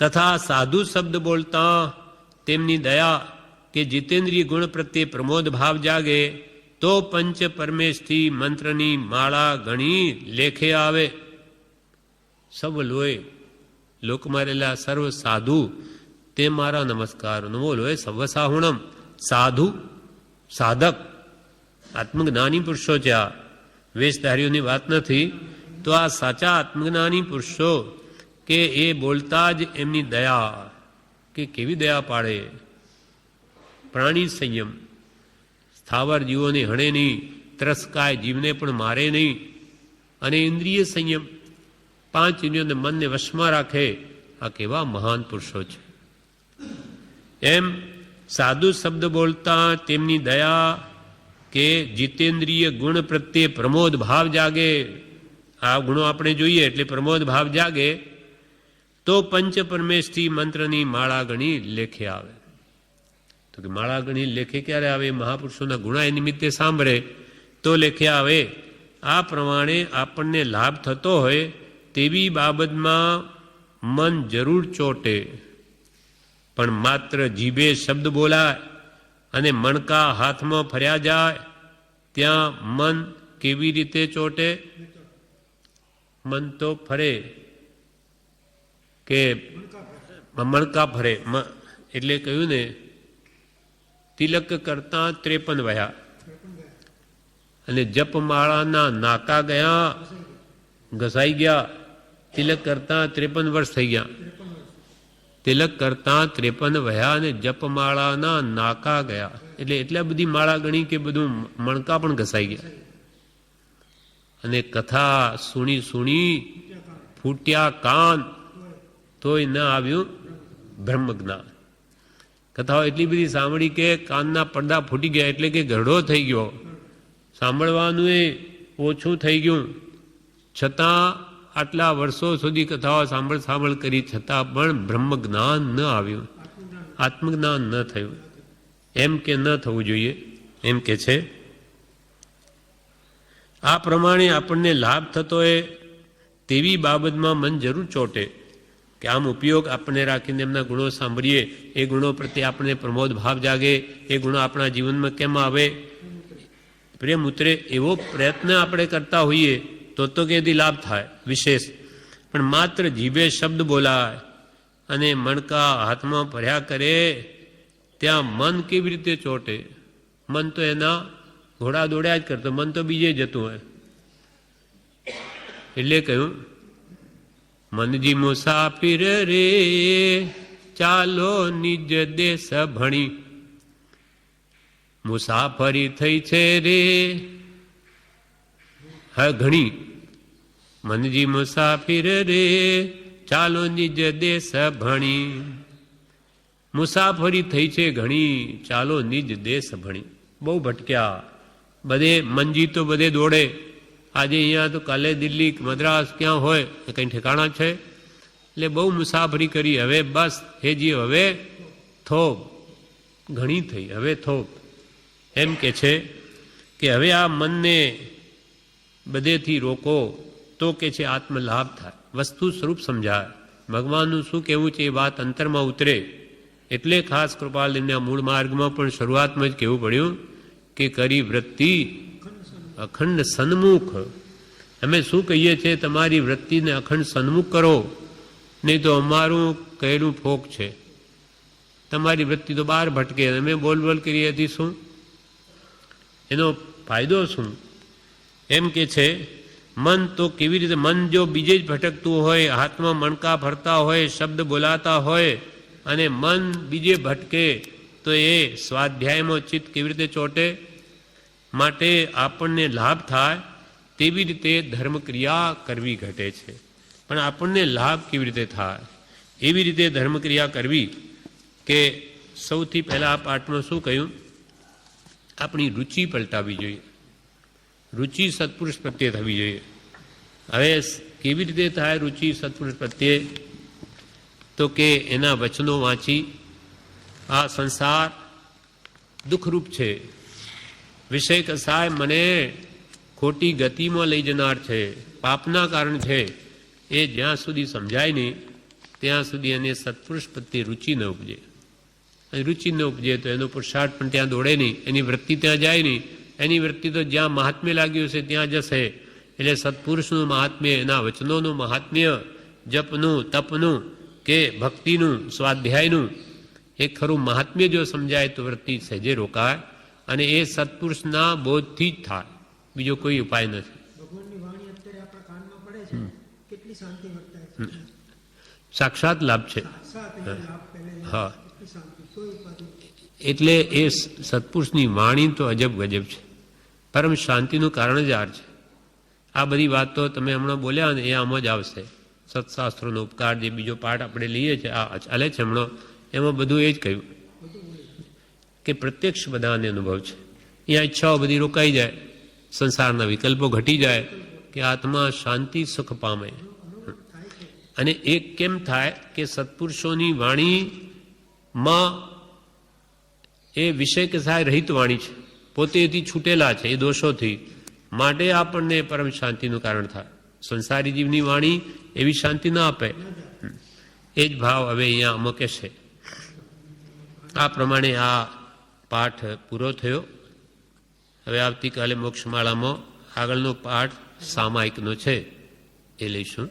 તથા સાધુ શબ્દ બોલતા તેમની દયા કે જીતેન્દ્રિય ગુણ પ્રત્યે પ્રમોદ ભાવ જાગે તો પંચ પરમેશથી મંત્રની માળા ઘણી લેખે આવે. સવ લોય લોકમાં રહેલા સર્વ સાધુ તે મારા નમસ્કાર. નમો લોય સવ સાહુણમ. સાધુ સાધક આત્મજ્ઞાની પુરુષો છે. આ વેશધારીઓની વાત નથી. તો આ સાચા આત્મજ્ઞાની પુરુષો કે એ બોલતા જ એમની દયા, કે કેવી દયા પાડે. પ્રાણી સંયમ, સ્થાવર જીવોને હણે નહીં, ત્રસ્કાય જીવને પણ મારે નહીં. અને ઇન્દ્રિય સંયમ, 5 ઇન્દ્રિયોને મનને વશમાં રાખે. આ કેવા મહાન પુરુષો છે. એમ સાધુ શબ્દ બોલતા તેમની દયા કે જીતેન્દ્રિય ગુણ પ્રત્યે પ્રમોદ ભાવ જાગે. આ ગુણો આપણે જોઈએ એટલે પ્રમોદ ભાવ જાગે તો પંચ પરમેશથી મંત્રની માળા ગણી લેખે આવે. તો કે માળા ગણી લેખે ક્યારે આવે? મહાપુરુષોના ગુણા એ નિમિત્તે સાંભળે તો લેખે આવે. આ પ્રમાણે આપણને લાભ થતો હોય તેવી બાબતમાં મન જરૂર ચોટે, પણ માત્ર જીભે શબ્દ બોલાય અને મણકા હાથમાં ફર્યા જાય ત્યાં મન કેવી રીતે ચોટે? મન તો ફરે, કે મણકા ફરે. એટલે કહ્યું ને, તિલક કરતા 53 વયા અને જપમાળાના નાકા ગયા, ઘસાઈ ગયા. તિલક કરતા 53 વર્ષ થઈ ગયા. તિલક કરતા 53 વયા અને જપમાળાના નાકા ગયા. એટલે એટલા બધી માળા ગણી કે બધું મણકા પણ ઘસાઈ ગયા. અને કથા સુણી ફૂટ્યા કાન તોય ન આવ્યું બ્રહ્મજ્ઞાન. કથાઓ એટલી બધી સાંભળી કે કાનના પડદા ફૂટી ગયા, એટલે કે ગરડો થઈ ગયો. સાંભળવાનું એ ઓછું થઈ ગયું. છતાં આટલા વર્ષો સુધી કથાઓ સાંભળ કરી છતાં પણ બ્રહ્મજ્ઞાન ન આવ્યું, આત્મજ્ઞાન ન થયું. એમ કે ન થવું જોઈએ, એમ કે છે. આ પ્રમાણે આપણને લાભ થતો હોય તેવી બાબતમાં મન જરૂર ચોટે, કે આમ ઉપયોગ આપણને રાખીને એમના ગુણો સાંભળીએ, એ ગુણો પ્રત્યે આપણને પ્રમોદ ભાવ જાગે, એ ગુણો આપણા જીવનમાં કેમ આવે, પ્રેમ ઉતરે, એવો પ્રયત્ન આપણે કરતા હોઈએ તો કેથી લાભ થાય વિશેષ. પણ માત્ર જીભે શબ્દ બોલાય અને મણકા હાથમાં ભર્યા કરે, ત્યાં મન કેવી રીતે ચોટે? મન તો એના ઘોડા દોડ્યા જ કરતો, મન તો બીજે જતું હોય. એટલે કહ્યું, મનજી મુસાફિર રે ચાલો નિજ દેશ ભણી, મુસાફરી થઈ છે રે ઘણી. મનજી મુસાફિર રે ચાલો નિજ દેશ ભણી, મુસાફરી થઈ છે ઘણી, ચાલો નિજ દેશ ભણી. બહુ ભટક્યા બધે, મનજી તો બધે દોડે, આજે અહીંયા તો કાલે દિલ્હી મદ્રાસ ક્યાં હોય કંઈ ઠેકાણા છે. એટલે બહુ મુસાફરી કરી, હવે બસ હેજી હવે થોપ ઘણી થઈ, હવે થોપ. એમ કે છે કે હવે આ મનને બધેથી રોકો તો કે છે આત્મલાભ થાય, વસ્તુ સ્વરૂપ સમજાય, ભગવાનનું શું કહેવું છે એ વાત અંતરમાં ઉતરે. એટલે ખાસ કૃપાલદેવને આ મૂળ માર્ગમાં પણ શરૂઆતમાં જ કહેવું પડ્યું કે કરી વૃત્તિ અખંડ સન્મુખ. અમે શું કહીએ છીએ, તમારી વૃત્તિને અખંડ સન્મુખ કરો, નહીં તો અમારું કહેલું ફોક છે. તમારી વૃત્તિ તો બહાર ભટકે, અમે બોલ બોલ કરીએ હતી શું, એનો ફાયદો શું? એમ કે છે મન તો કેવી રીતે, મન જો બીજે જ ભટકતું હોય, હાથમાં મણકા ફરતા હોય, શબ્દ બોલાતા હોય અને મન બીજે ભટકે તો એ સ્વાધ્યાયમાં ચિત્ત કેવી રીતે ચોટે? માટે આપણને લાભ થાય તેવી રીતે ધર્મક્રિયા કરવી ઘટે છે. પણ આપણને લાભ કેવી રીતે થાય એવી રીતે ધર્મક્રિયા કરવી. કે સૌથી પહેલાં આ પાઠમાં શું કહ્યું, આપણી રુચિ પલટાવવી જોઈએ, રુચિ સત્પુરુષ પ્રત્યે થવી જોઈએ. હવે કેવી રીતે થાય રુચિ સત્પુરુષ પ્રત્યે? તો કે એના વચનો વાંચી, આ સંસાર દુઃખરૂપ છે, વિષય કસાય મને ખોટી ગતિમાં લઈ જનાર છે, પાપના કારણ છે, એ જ્યાં સુધી સમજાય નહીં ત્યાં સુધી એને સત્પુરુષ પ્રત્યે રુચિ ન ઉપજે. રુચિ ન ઉપજે તો એનો પુરુષાર્થ પણ ત્યાં દોડે નહીં, એની વૃત્તિ ત્યાં જાય નહીં. એની વૃત્તિ તો જ્યાં મહાત્મ્ય લાગ્યું છે ત્યાં જશે. એટલે સત્પુરુષનું મહાત્મ્ય, એના વચનોનું મહાત્મ્ય, જપનું, તપનું કે ભક્તિનું, સ્વાધ્યાયનું એ ખરું મહાત્મ્ય જો સમજાય તો વૃત્તિ સહેજે રોકાય, અને એ સત્પુરુષના બોધથી જ થાય, બીજો કોઈ ઉપાય નથી. સાક્ષાત લાભ છે. હા, એટલે એ સત્પુરુષની વાણી તો અજબ ગજબ છે, પરમ શાંતિનું કારણ જ આ છે. આ બધી વાત તો તમે હમણાં બોલ્યા ને એ આમ જ આવશે. સત્શાસ્ત્રોનો ઉપકાર જે બીજો પાઠ આપણે લઈએ છીએ, આ ચાલે છે હમણાં, એમાં બધું એ જ કહ્યું કે પ્રત્યક્ષ બધાને અનુભવ છે. અહીંયા ઈચ્છાઓ બધી રોકાઈ જાય, સંસારના વિકલ્પો ઘટી જાય, કે આત્મા શાંતિ સુખ પામે. અને એ કેમ થાય કે સત્પુરુષોની વાણીમાં એ વિષય કસાય રહિત વાણી છે, પોતે એથી છૂટેલા છે એ દોષોથી, માટે આપણને પરમ શાંતિનું કારણ થાય. સંસારી જીવની વાણી એવી શાંતિ ના આપે. એ જ ભાવ હવે અહીંયા અમુકે છે. આ પ્રમાણે આ પાઠ પૂરો થયો. હવે આવતીકાલે મોક્ષમાળામાં આગળનો પાઠ સામાયિકનો છે, એ લઈશું.